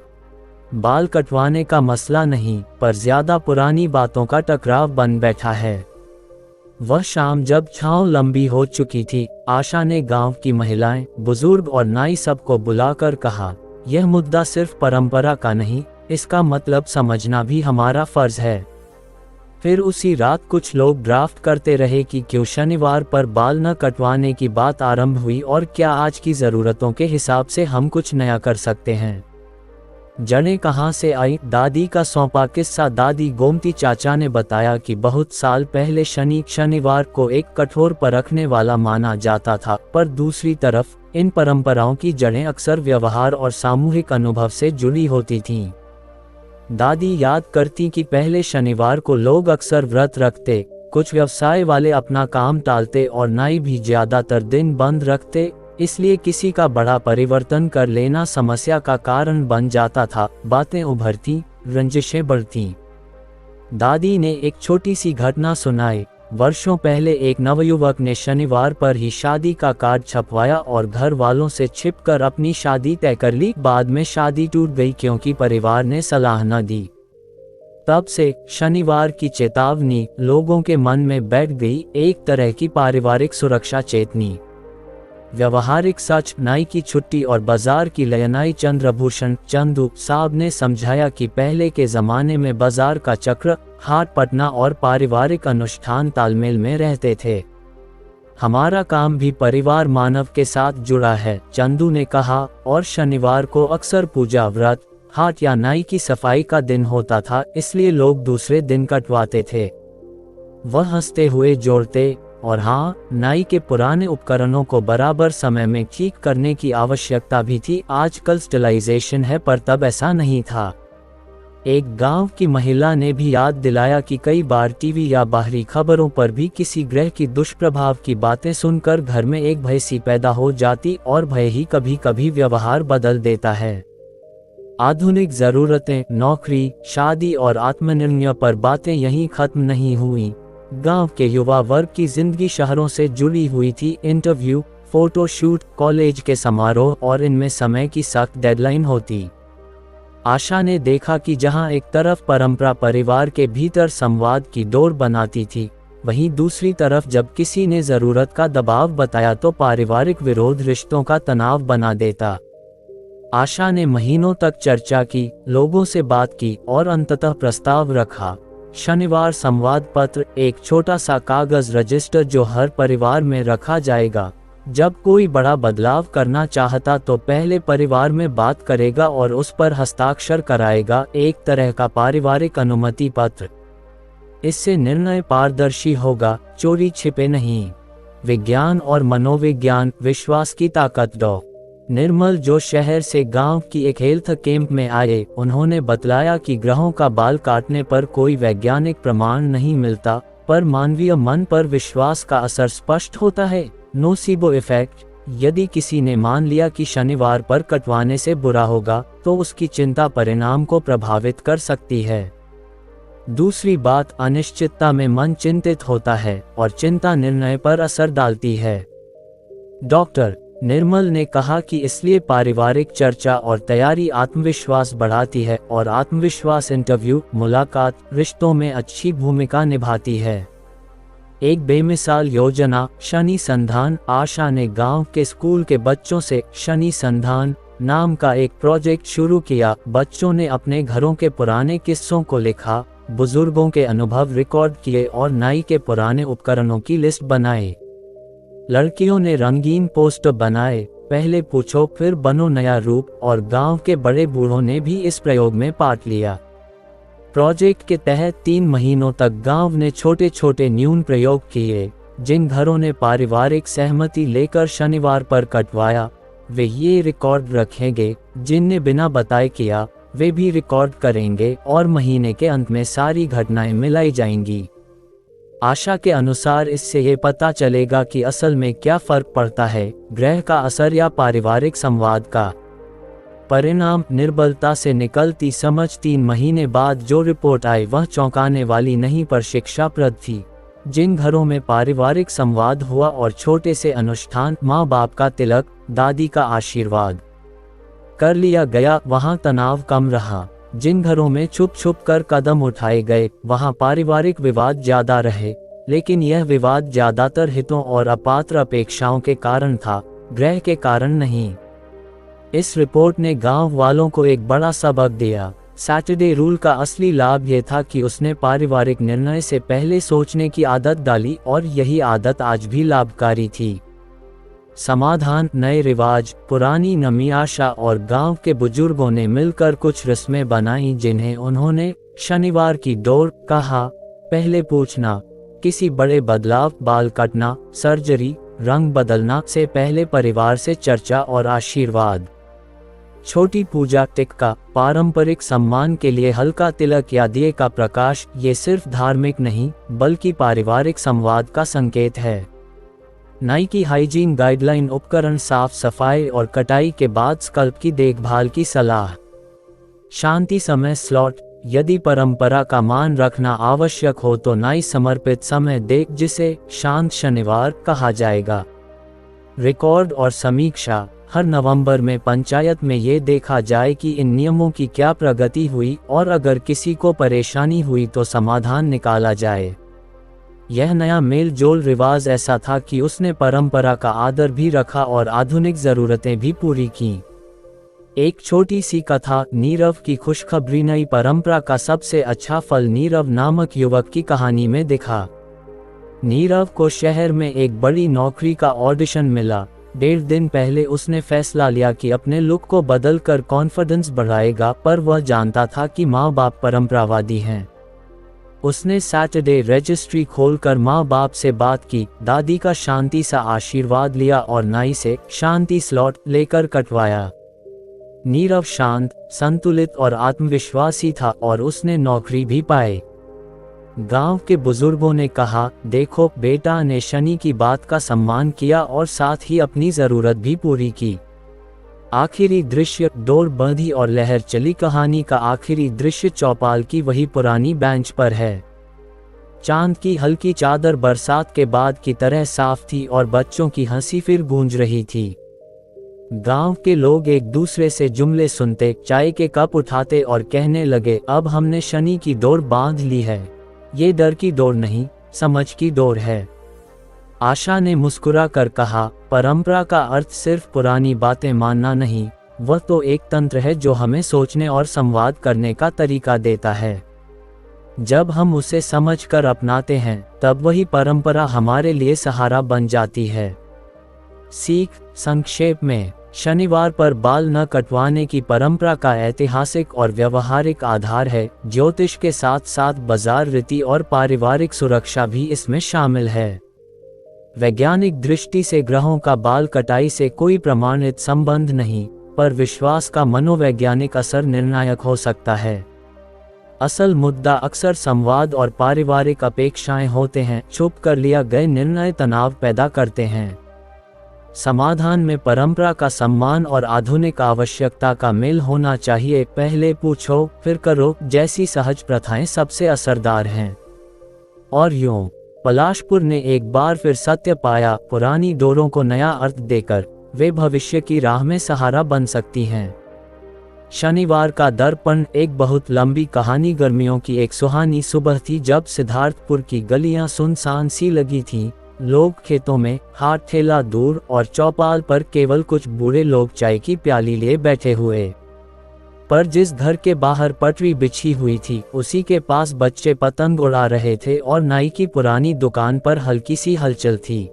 बाल कटवाने का मसला नहीं, पर ज्यादा पुरानी बातों का टकराव बन बैठा है। वह शाम जब छांव लंबी हो चुकी थी, आशा ने गांव की महिलाएं, बुजुर्ग और नाई सबको बुलाकर कहा, यह मुद्दा सिर्फ परंपरा का नहीं, इसका मतलब समझना भी हमारा फर्ज है। फिर उसी रात कुछ लोग ड्राफ्ट करते रहे कि क्यों शनिवार पर बाल न कटवाने की बात आरंभ हुई और क्या आज की ज़रूरतों के हिसाब से हम कुछ नया कर सकते हैं। जड़ें कहाँ से आई? दादी का सौंपा किस्सा। दादी गोमती चाचा ने बताया कि बहुत साल पहले शनिवार को एक कठोर परखने वाला माना जाता था, पर दूसरी तरफ इन परंपराओं की जड़ें अक्सर व्यवहार और सामूहिक अनुभव से जुड़ी होती थीं। दादी याद करती कि पहले शनिवार को लोग अक्सर व्रत रखते, कुछ व्यवसाय वाले अपना काम टालते और नाई भी ज्यादातर दिन बंद रखते, इसलिए किसी का बड़ा परिवर्तन कर लेना समस्या का कारण बन जाता था। बातें उभरती, रंजिशें बढ़ती। दादी ने एक छोटी सी घटना सुनाई। वर्षों पहले एक नवयुवक ने शनिवार पर ही शादी का कार्ड छपवाया और घर वालों से छिपकर अपनी शादी तय कर ली। बाद में शादी टूट गई क्योंकि परिवार ने सलाह न दी। तब से शनिवार की चेतावनी लोगों के मन में बैठ गई, एक तरह की पारिवारिक सुरक्षा चेतनी। व्यवहारिक सच। नाई की छुट्टी और बाजार की लयनाई। चंद्रभूषण चंदू साहब ने समझाया कि पहले के जमाने में बाजार का चक्र, हाट पटना और पारिवारिक अनुष्ठान तालमेल में रहते थे। हमारा काम भी परिवार मानव के साथ जुड़ा है, चंदू ने कहा। और शनिवार को अक्सर पूजा, व्रत, हाट या नाई की सफाई का दिन होता था, इसलिए लोग दूसरे दिन कटवाते थे। वह हंसते हुए जोड़ते, और हाँ, नाई के पुराने उपकरणों को बराबर समय में ठीक करने की आवश्यकता भी थी। आजकल स्टिलाइजेशन है, पर तब ऐसा नहीं था। एक गांव की महिला ने भी याद दिलाया कि कई बार टीवी या बाहरी खबरों पर भी किसी ग्रह की दुष्प्रभाव की बातें सुनकर घर में एक भय सी पैदा हो जाती, और भय ही कभी कभी व्यवहार बदल देता है। आधुनिक जरूरतें, नौकरी, शादी और आत्मनिर्णय पर बातें यहीं खत्म नहीं हुई। गांव के युवा वर्ग की जिंदगी शहरों से जुड़ी हुई थी। इंटरव्यू, फोटोशूट, कॉलेज के समारोह, और इनमें समय की सख्त डेडलाइन होती। आशा ने देखा कि जहां एक तरफ परंपरा परिवार के भीतर संवाद की डोर बनाती थी, वहीं दूसरी तरफ जब किसी ने जरूरत का दबाव बताया तो पारिवारिक विरोध रिश्तों का तनाव बना देता। आशा ने महीनों तक चर्चा की, लोगों से बात की और अंततः प्रस्ताव रखा। शनिवार संवाद पत्र, एक छोटा सा कागज रजिस्टर जो हर परिवार में रखा जाएगा। जब कोई बड़ा बदलाव करना चाहता तो पहले परिवार में बात करेगा और उस पर हस्ताक्षर कराएगा, एक तरह का पारिवारिक अनुमति पत्र। इससे निर्णय पारदर्शी होगा, चोरी छिपे नहीं। विज्ञान और मनोविज्ञान, विश्वास की ताकत। डॉ. निर्मल जो शहर से गांव की एक हेल्थ कैंप में आए, उन्होंने बतलाया कि ग्रहों का बाल काटने पर कोई वैज्ञानिक प्रमाण नहीं मिलता, पर मानवीय मन पर विश्वास का असर स्पष्ट होता है। Nocebo effect. यदि किसी ने मान लिया कि शनिवार पर कटवाने से बुरा होगा, तो उसकी चिंता परिणाम को प्रभावित कर सकती है। दूसरी बात, अनिश्चितता में मन चिंतित होता है और चिंता निर्णय पर असर डालती है। डॉक्टर निर्मल ने कहा कि इसलिए पारिवारिक चर्चा और तैयारी आत्मविश्वास बढ़ाती है, और आत्मविश्वास इंटरव्यू, मुलाकात, रिश्तों में अच्छी भूमिका निभाती है। एक बेमिसाल योजना, शनि संधान। आशा ने गांव के स्कूल के बच्चों से शनि संधान नाम का एक प्रोजेक्ट शुरू किया। बच्चों ने अपने घरों के पुराने किस्सों को लिखा, बुजुर्गों के अनुभव रिकॉर्ड किए और नाई के पुराने उपकरणों की लिस्ट बनाई। लड़कियों ने रंगीन पोस्टर बनाए, पहले पूछो फिर बनो नया रूप, और गांव के बड़े बूढ़ों ने भी इस प्रयोग में पार्ट लिया। प्रोजेक्ट के तहत 3 महीनों तक गांव ने छोटे छोटे न्यून प्रयोग किए। जिन घरों ने पारिवारिक सहमति लेकर शनिवार पर कटवाया, वे ये रिकॉर्ड रखेंगे। जिनने बिना बताए किया, वे भी रिकॉर्ड करेंगे और महीने के अंत में सारी घटनाएं मिलाई जाएंगी। आशा के अनुसार इससे ये पता चलेगा कि असल में क्या फर्क पड़ता है, ग्रह का असर या पारिवारिक संवाद का। परिणाम, निर्बलता से निकलती समझ। 3 महीने बाद जो रिपोर्ट आई वह चौंकाने वाली नहीं पर शिक्षाप्रद थी। जिन घरों में पारिवारिक संवाद हुआ और छोटे से अनुष्ठान, माँ बाप का तिलक, दादी का आशीर्वाद कर लिया गया, वहाँ तनाव कम रहा। जिन घरों में छुप छुप कर कदम उठाए गए, वहाँ पारिवारिक विवाद ज्यादा रहे, लेकिन यह विवाद ज्यादातर हितों और अपात्र अपेक्षाओं के कारण था, ग्रह के कारण नहीं। इस रिपोर्ट ने गांव वालों को एक बड़ा सबक दिया। सैटरडे रूल का असली लाभ यह था कि उसने पारिवारिक निर्णय से पहले सोचने की आदत डाली, और यही आदत आज भी लाभकारी थी। समाधान, नए रिवाज, पुरानी नमी। आशा और गांव के बुजुर्गों ने मिलकर कुछ रस्में बनाई जिन्हें उन्होंने शनिवार की डोर कहा। पहले पूछना, किसी बड़े बदलाव, बाल कटना, सर्जरी, रंग बदलना से पहले परिवार से चर्चा और आशीर्वाद। छोटी पूजा, टिक्का, पारंपरिक सम्मान के लिए हल्का तिलक या दिए का प्रकाश। ये सिर्फ धार्मिक नहीं बल्कि पारिवारिक संवाद का संकेत है। नाई की हाइजीन गाइडलाइन, उपकरण साफ सफाई और कटाई के बाद स्कल्प की देखभाल की सलाह। शांति समय स्लॉट, यदि परंपरा का मान रखना आवश्यक हो तो नाई समर्पित समय देख, जिसे शांत शनिवार कहा जाएगा। रिकॉर्ड और समीक्षा, हर नवंबर में पंचायत में ये देखा जाए कि इन नियमों की क्या प्रगति हुई, और अगर किसी को परेशानी हुई तो समाधान निकाला जाए। यह नया मेल जोल रिवाज ऐसा था कि उसने परंपरा का आदर भी रखा और आधुनिक जरूरतें भी पूरी की। एक छोटी सी कथा, नीरव की खुशखबरी। नई परंपरा का सबसे अच्छा फल नीरव नामक युवक की कहानी में दिखा। नीरव को शहर में एक बड़ी नौकरी का ऑडिशन मिला। 1.5 दिन पहले उसने फैसला लिया कि अपने लुक को बदलकर कॉन्फिडेंस बढ़ाएगा, पर वह जानता था कि माँ बाप परंपरावादी हैं। उसने सैटरडे रजिस्ट्री खोलकर माँ बाप से बात की, दादी का शांति सा आशीर्वाद लिया और नाई से शांति स्लॉट लेकर कटवाया। नीरव शांत, संतुलित और आत्मविश्वासी था और उसने नौकरी भी पाई। गांव के बुजुर्गों ने कहा, देखो बेटा ने शनि की बात का सम्मान किया और साथ ही अपनी जरूरत भी पूरी की। आखिरी दृश्य, डोर बंधी और लहर चली। कहानी का आखिरी दृश्य चौपाल की वही पुरानी बेंच पर है। चांद की हल्की चादर बरसात के बाद की तरह साफ थी और बच्चों की हंसी फिर गूंज रही थी। गांव के लोग एक दूसरे से जुमले सुनते, चाय के कप उठाते और कहने लगे, अब हमने शनि की डोर बांध ली है। ये डर की डोर नहीं, समझ की डोर है। आशा ने मुस्कुरा कर कहा, परंपरा का अर्थ सिर्फ पुरानी बातें मानना नहीं, वह तो एक तंत्र है जो हमें सोचने और संवाद करने का तरीका देता है। जब हम उसे समझकर अपनाते हैं, तब वही परंपरा हमारे लिए सहारा बन जाती है। सीख, संक्षेप में, शनिवार पर बाल न कटवाने की परंपरा का ऐतिहासिक और व्यवहारिक आधार है। ज्योतिष के साथ साथ बाजार रीति और पारिवारिक सुरक्षा भी इसमें शामिल है। वैज्ञानिक दृष्टि से ग्रहों का बाल कटाई से कोई प्रमाणित संबंध नहीं, पर विश्वास का मनोवैज्ञानिक असर निर्णायक हो सकता है। असल मुद्दा अक्सर संवाद और पारिवारिक अपेक्षाएं होते हैं। छुप कर लिया गए निर्णय तनाव पैदा करते हैं। समाधान में परंपरा का सम्मान और आधुनिक आवश्यकता का मेल होना चाहिए। पहले पूछो फिर करो जैसी सहज प्रथाएं सबसे असरदार हैं। और यूं पलाशपुर ने एक बार फिर सत्य पाया, पुरानी डोरों को नया अर्थ देकर वे भविष्य की राह में सहारा बन सकती हैं। शनिवार का दर्पण एक बहुत लंबी कहानी। गर्मियों की एक सुहानी सुबह थी जब सिद्धार्थपुर की गलियां सुनसान सी लगी थीं। लोग खेतों में, हाथ ठेला दूर और चौपाल पर केवल कुछ बूढ़े लोग चाय की प्याली लिए बैठे हुए। पर जिस घर के बाहर पटरी बिछी हुई थी उसी के पास बच्चे पतंग उड़ा रहे थे और नाई की पुरानी दुकान पर हल्की सी हलचल थी।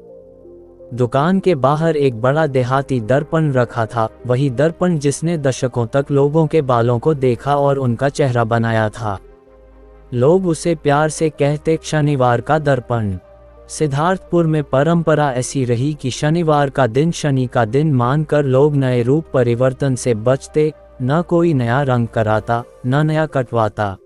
दुकान के बाहर एक बड़ा देहाती दर्पण रखा था, वही दर्पण जिसने दशकों तक लोगों के बालों को देखा और उनका चेहरा बनाया था। लोग उसे प्यार से कहते शनिवार का दर्पण। सिद्धार्थपुर में परंपरा ऐसी रही कि शनिवार का दिन शनि का दिन मानकर लोग नए रूप परिवर्तन से बचते, न कोई नया रंग कराता, न नया कटवाता।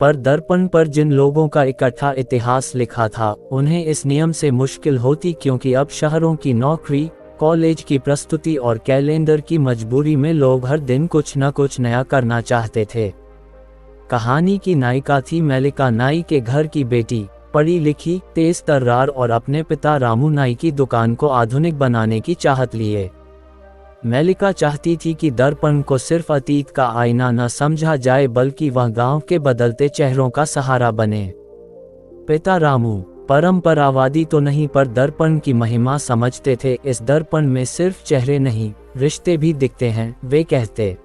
पर दर्पण पर जिन लोगों का इकट्ठा इतिहास लिखा था, उन्हें इस नियम से मुश्किल होती, क्योंकि अब शहरों की नौकरी, कॉलेज की प्रस्तुति और कैलेंडर की मजबूरी में लोग हर दिन कुछ न कुछ नया करना चाहते थे। कहानी की नायिका थी मेलिका नाई के घर की बेटी, पढ़ी लिखी, तेज तर्रार और अपने पिता रामू नाई की दुकान को आधुनिक बनाने की चाहत लिए। मेलिका चाहती थी कि दर्पण को सिर्फ अतीत का आईना न समझा जाए बल्कि वह गांव के बदलते चेहरों का सहारा बने। पिता रामू परंपरावादी तो नहीं पर दर्पण की महिमा समझते थे। इस दर्पण में सिर्फ चेहरे नहीं, रिश्ते भी दिखते हैं, वे कहते।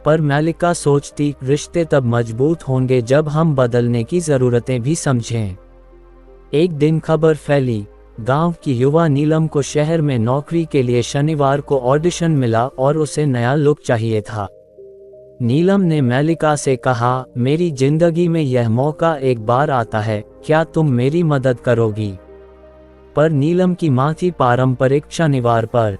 पर मेलिका सोचती, रिश्ते तब मजबूत होंगे जब हम बदलने की ज़रूरतें भी समझें। एक दिन खबर फैली, गांव की युवा नीलम को शहर में नौकरी के लिए शनिवार को ऑडिशन मिला और उसे नया लुक चाहिए था। नीलम ने मेलिका से कहा, मेरी जिंदगी में यह मौका एक बार आता है, क्या तुम मेरी मदद करोगी? पर नीलम की मां थी पारंपरिक शनिवार पर।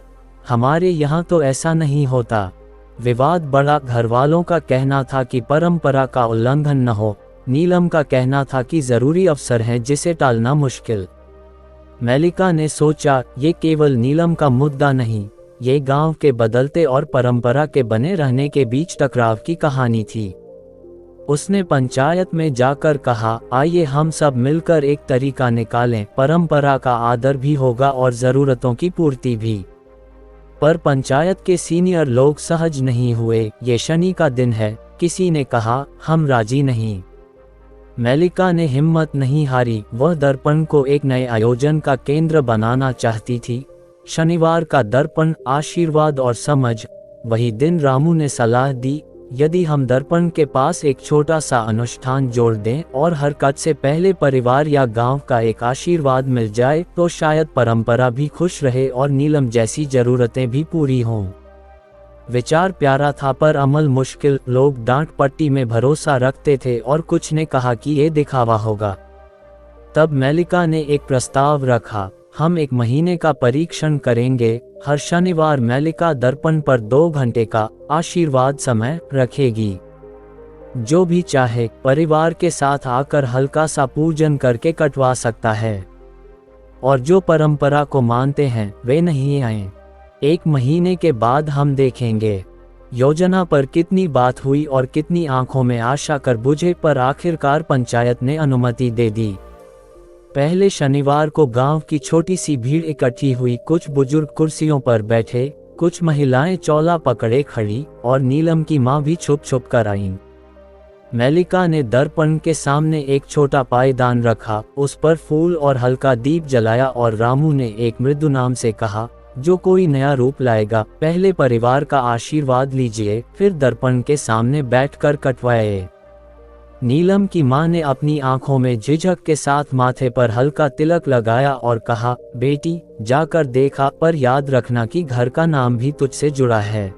हमारे यहाँ तो ऐसा नहीं होता। विवाद बढ़ा। घरवालों का कहना था कि परंपरा का उल्लंघन न हो, नीलम का कहना था कि जरूरी अवसर है जिसे टालना मुश्किल। मेलिका ने सोचा, ये केवल नीलम का मुद्दा नहीं, ये गांव के बदलते और परंपरा के बने रहने के बीच टकराव की कहानी थी। उसने पंचायत में जाकर कहा, आइए हम सब मिलकर एक तरीका निकालें, परंपरा का आदर भी होगा और ज़रूरतों की पूर्ति भी। पर पंचायत के सीनियर लोग सहज नहीं हुए। ये शनि का दिन है, किसी ने कहा, हम राजी नहीं। मेलिका ने हिम्मत नहीं हारी। वह दर्पण को एक नए आयोजन का केंद्र बनाना चाहती थी। शनिवार का दर्पण, आशीर्वाद और समझ। वही दिन रामू ने सलाह दी, यदि हम दर्पण के पास एक छोटा सा अनुष्ठान जोड़ दें और हर कट से पहले परिवार या गांव का एक आशीर्वाद मिल जाए तो शायद परंपरा भी खुश रहे और नीलम जैसी जरूरतें भी पूरी हों। विचार प्यारा था पर अमल मुश्किल। लोग डांट पट्टी में भरोसा रखते थे और कुछ ने कहा कि ये दिखावा होगा। तब मेलिका ने एक प्रस्ताव रखा, हम 1 महीने का परीक्षण करेंगे। हर शनिवार मेलिका दर्पण पर 2 घंटे का आशीर्वाद समय रखेगी। जो भी चाहे परिवार के साथ आकर हल्का सा पूजन करके कटवा सकता है, और जो परंपरा को मानते हैं वे नहीं आए। 1 महीने के बाद हम देखेंगे। योजना पर कितनी बात हुई और कितनी आंखों में आशा कर बुझे, पर आखिरकार पंचायत ने अनुमति दे दी। पहले शनिवार को गांव की छोटी सी भीड़ इकट्ठी हुई। कुछ बुजुर्ग कुर्सियों पर बैठे, कुछ महिलाएं चौला पकड़े खड़ी और नीलम की मां भी छुप छुप कर आईं। मेलिका ने दर्पण के सामने एक छोटा पायदान रखा, उस पर फूल और हल्का दीप जलाया और रामू ने एक मृदु नाम से कहा, जो कोई नया रूप लाएगा पहले परिवार का आशीर्वाद लीजिए, फिर दर्पण के सामने बैठकर कटवाए। नीलम की मां ने अपनी आंखों में झिझक के साथ माथे पर हल्का तिलक लगाया और कहा, बेटी जाकर देखा, पर याद रखना कि घर का नाम भी तुझसे जुड़ा है।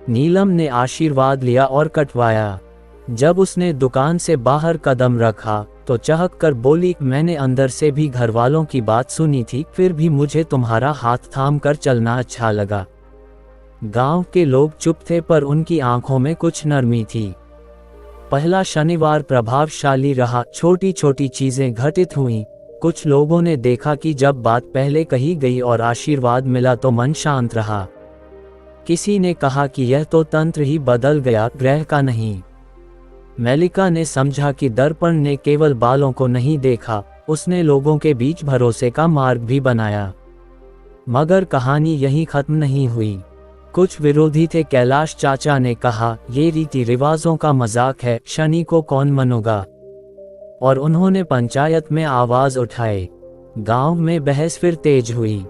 नीलम ने आशीर्वाद लिया और कटवाया। जब उसने दुकान से बाहर कदम रखा तो चहक कर बोली, मैंने अंदर से भी घर वालों की बात सुनी थी, फिर भी मुझे तुम्हारा हाथ थाम कर चलना अच्छा लगा। गांव के लोग चुप थे पर उनकी आंखों में कुछ नरमी थी। पहला शनिवार प्रभावशाली रहा। छोटी छोटी चीजें घटित हुईं। कुछ लोगों ने देखा कि जब बात पहले कही गई और आशीर्वाद मिला तो मन शांत रहा। किसी ने कहा कि यह तो तंत्र ही बदल गया, ग्रह का नहीं। मेलिका ने समझा कि दर्पण ने केवल बालों को नहीं देखा, उसने लोगों के बीच भरोसे का मार्ग भी बनाया। मगर कहानी यहीं खत्म नहीं हुई। कुछ विरोधी थे। कैलाश चाचा ने कहा, ये रीति रिवाजों का मजाक है, शनि को कौन मनोगा। और उन्होंने पंचायत में आवाज उठाए। गांव में बहस फिर तेज हुई।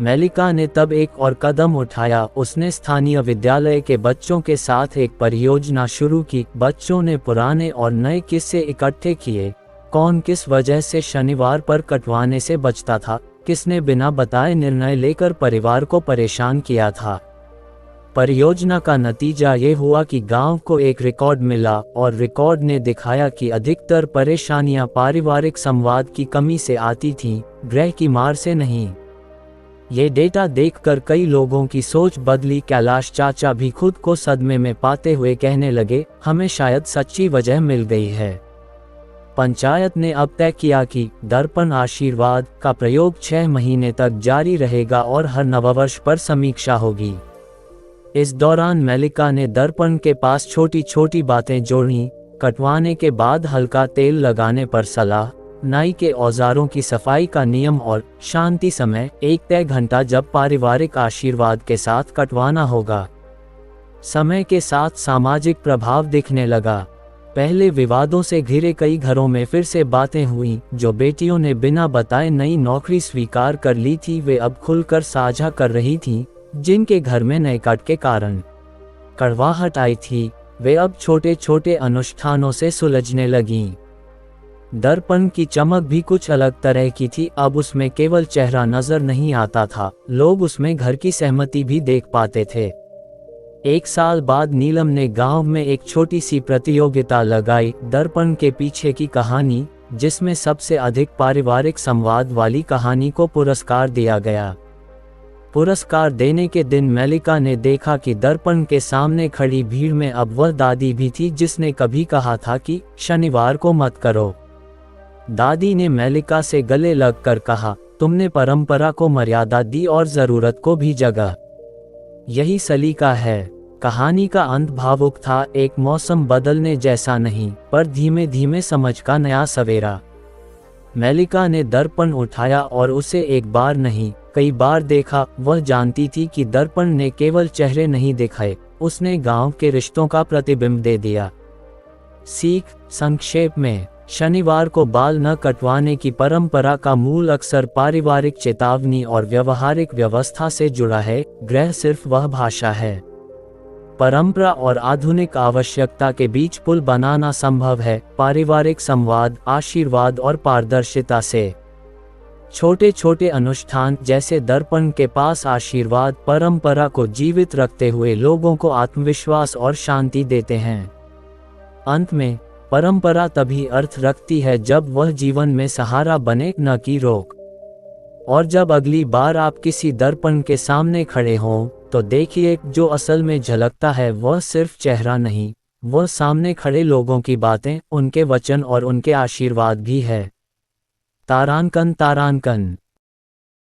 मेलिका ने तब एक और कदम उठाया। उसने स्थानीय विद्यालय के बच्चों के साथ एक परियोजना शुरू की। बच्चों ने पुराने और नए किस्से इकट्ठे किए। कौन किस वजह से शनिवार पर कटवाने से बचता था, किसने बिना बताए निर्णय लेकर परिवार को परेशान किया था। परियोजना का नतीजा ये हुआ कि गांव को एक रिकॉर्ड मिला और रिकॉर्ड ने दिखाया कि अधिकतर परेशानियां पारिवारिक संवाद की कमी से आती थीं, ग्रह की मार से नहीं। ये डेटा देखकर कई लोगों की सोच बदली। कैलाश चाचा भी खुद को सदमे में पाते हुए कहने लगे, हमें शायद सच्ची वजह मिल गई है। पंचायत ने अब तय किया कि दर्पण आशीर्वाद का प्रयोग 6 महीने तक जारी रहेगा और हर नववर्ष पर समीक्षा होगी। इस दौरान मेलिका ने दर्पण के पास छोटी छोटी बातें जोड़ी। कटवाने के बाद हल्का तेल लगाने पर सलाह, नाई के औजारों की सफाई का नियम और शांति समय, एक तय घंटा जब पारिवारिक आशीर्वाद के साथ कटवाना होगा। समय के साथ सामाजिक प्रभाव दिखने लगा। पहले विवादों से घिरे कई घरों में फिर से बातें हुई। जो बेटियों ने बिना बताए नई नौकरी स्वीकार कर ली थी, वे अब खुलकर साझा कर रही थीं। जिनके घर में नए कट के कारण कड़वाहट आई थी, वे अब छोटे छोटे अनुष्ठानों से सुलझने लगीं। दर्पण की चमक भी कुछ अलग तरह की थी। अब उसमें केवल चेहरा नजर नहीं आता था, लोग उसमें घर की सहमति भी देख पाते थे। 1 साल बाद नीलम ने गांव में एक छोटी सी प्रतियोगिता लगाई, दर्पण के पीछे की कहानी, जिसमें सबसे अधिक पारिवारिक संवाद वाली कहानी को पुरस्कार दिया गया। पुरस्कार देने के दिन मेलिका ने देखा कि दर्पण के सामने खड़ी भीड़ में अब वह दादी भी थी जिसने कभी कहा था कि शनिवार को मत करो। दादी ने मेलिका से गले लगकर कहा, तुमने परंपरा को मर्यादा दी और जरूरत को भी जगह। यही सलीका है। कहानी का अंत भावुक था, एक मौसम बदलने जैसा नहीं, पर धीमे धीमे समझ का नया सवेरा। मेलिका ने दर्पण उठाया और उसे एक बार नहीं, कई बार देखा। वह जानती थी कि दर्पण ने केवल चेहरे नहीं दिखाए, उसने गांव के रिश्तों का प्रतिबिंब दे दिया। सीख संक्षेप में, शनिवार को बाल न कटवाने की परंपरा का मूल अक्सर पारिवारिक चेतावनी और व्यवहारिक व्यवस्था से जुड़ा है। ग्रह सिर्फ वह भाषा है। परंपरा और आधुनिक आवश्यकता के बीच पुल बनाना संभव है, पारिवारिक संवाद, आशीर्वाद और पारदर्शिता से। छोटे छोटे अनुष्ठान जैसे दर्पण के पास आशीर्वाद परंपरा को जीवित रखते हुए लोगों को आत्मविश्वास और शांति देते हैं। अंत में, परंपरा तभी अर्थ रखती है जब वह जीवन में सहारा बने, न कि रोक। और जब अगली बार आप किसी दर्पण के सामने खड़े हों, तो देखिए, जो असल में झलकता है वह सिर्फ चेहरा नहीं, वह सामने खड़े लोगों की बातें, उनके वचन और उनके आशीर्वाद भी है। तारांकन तारांकन।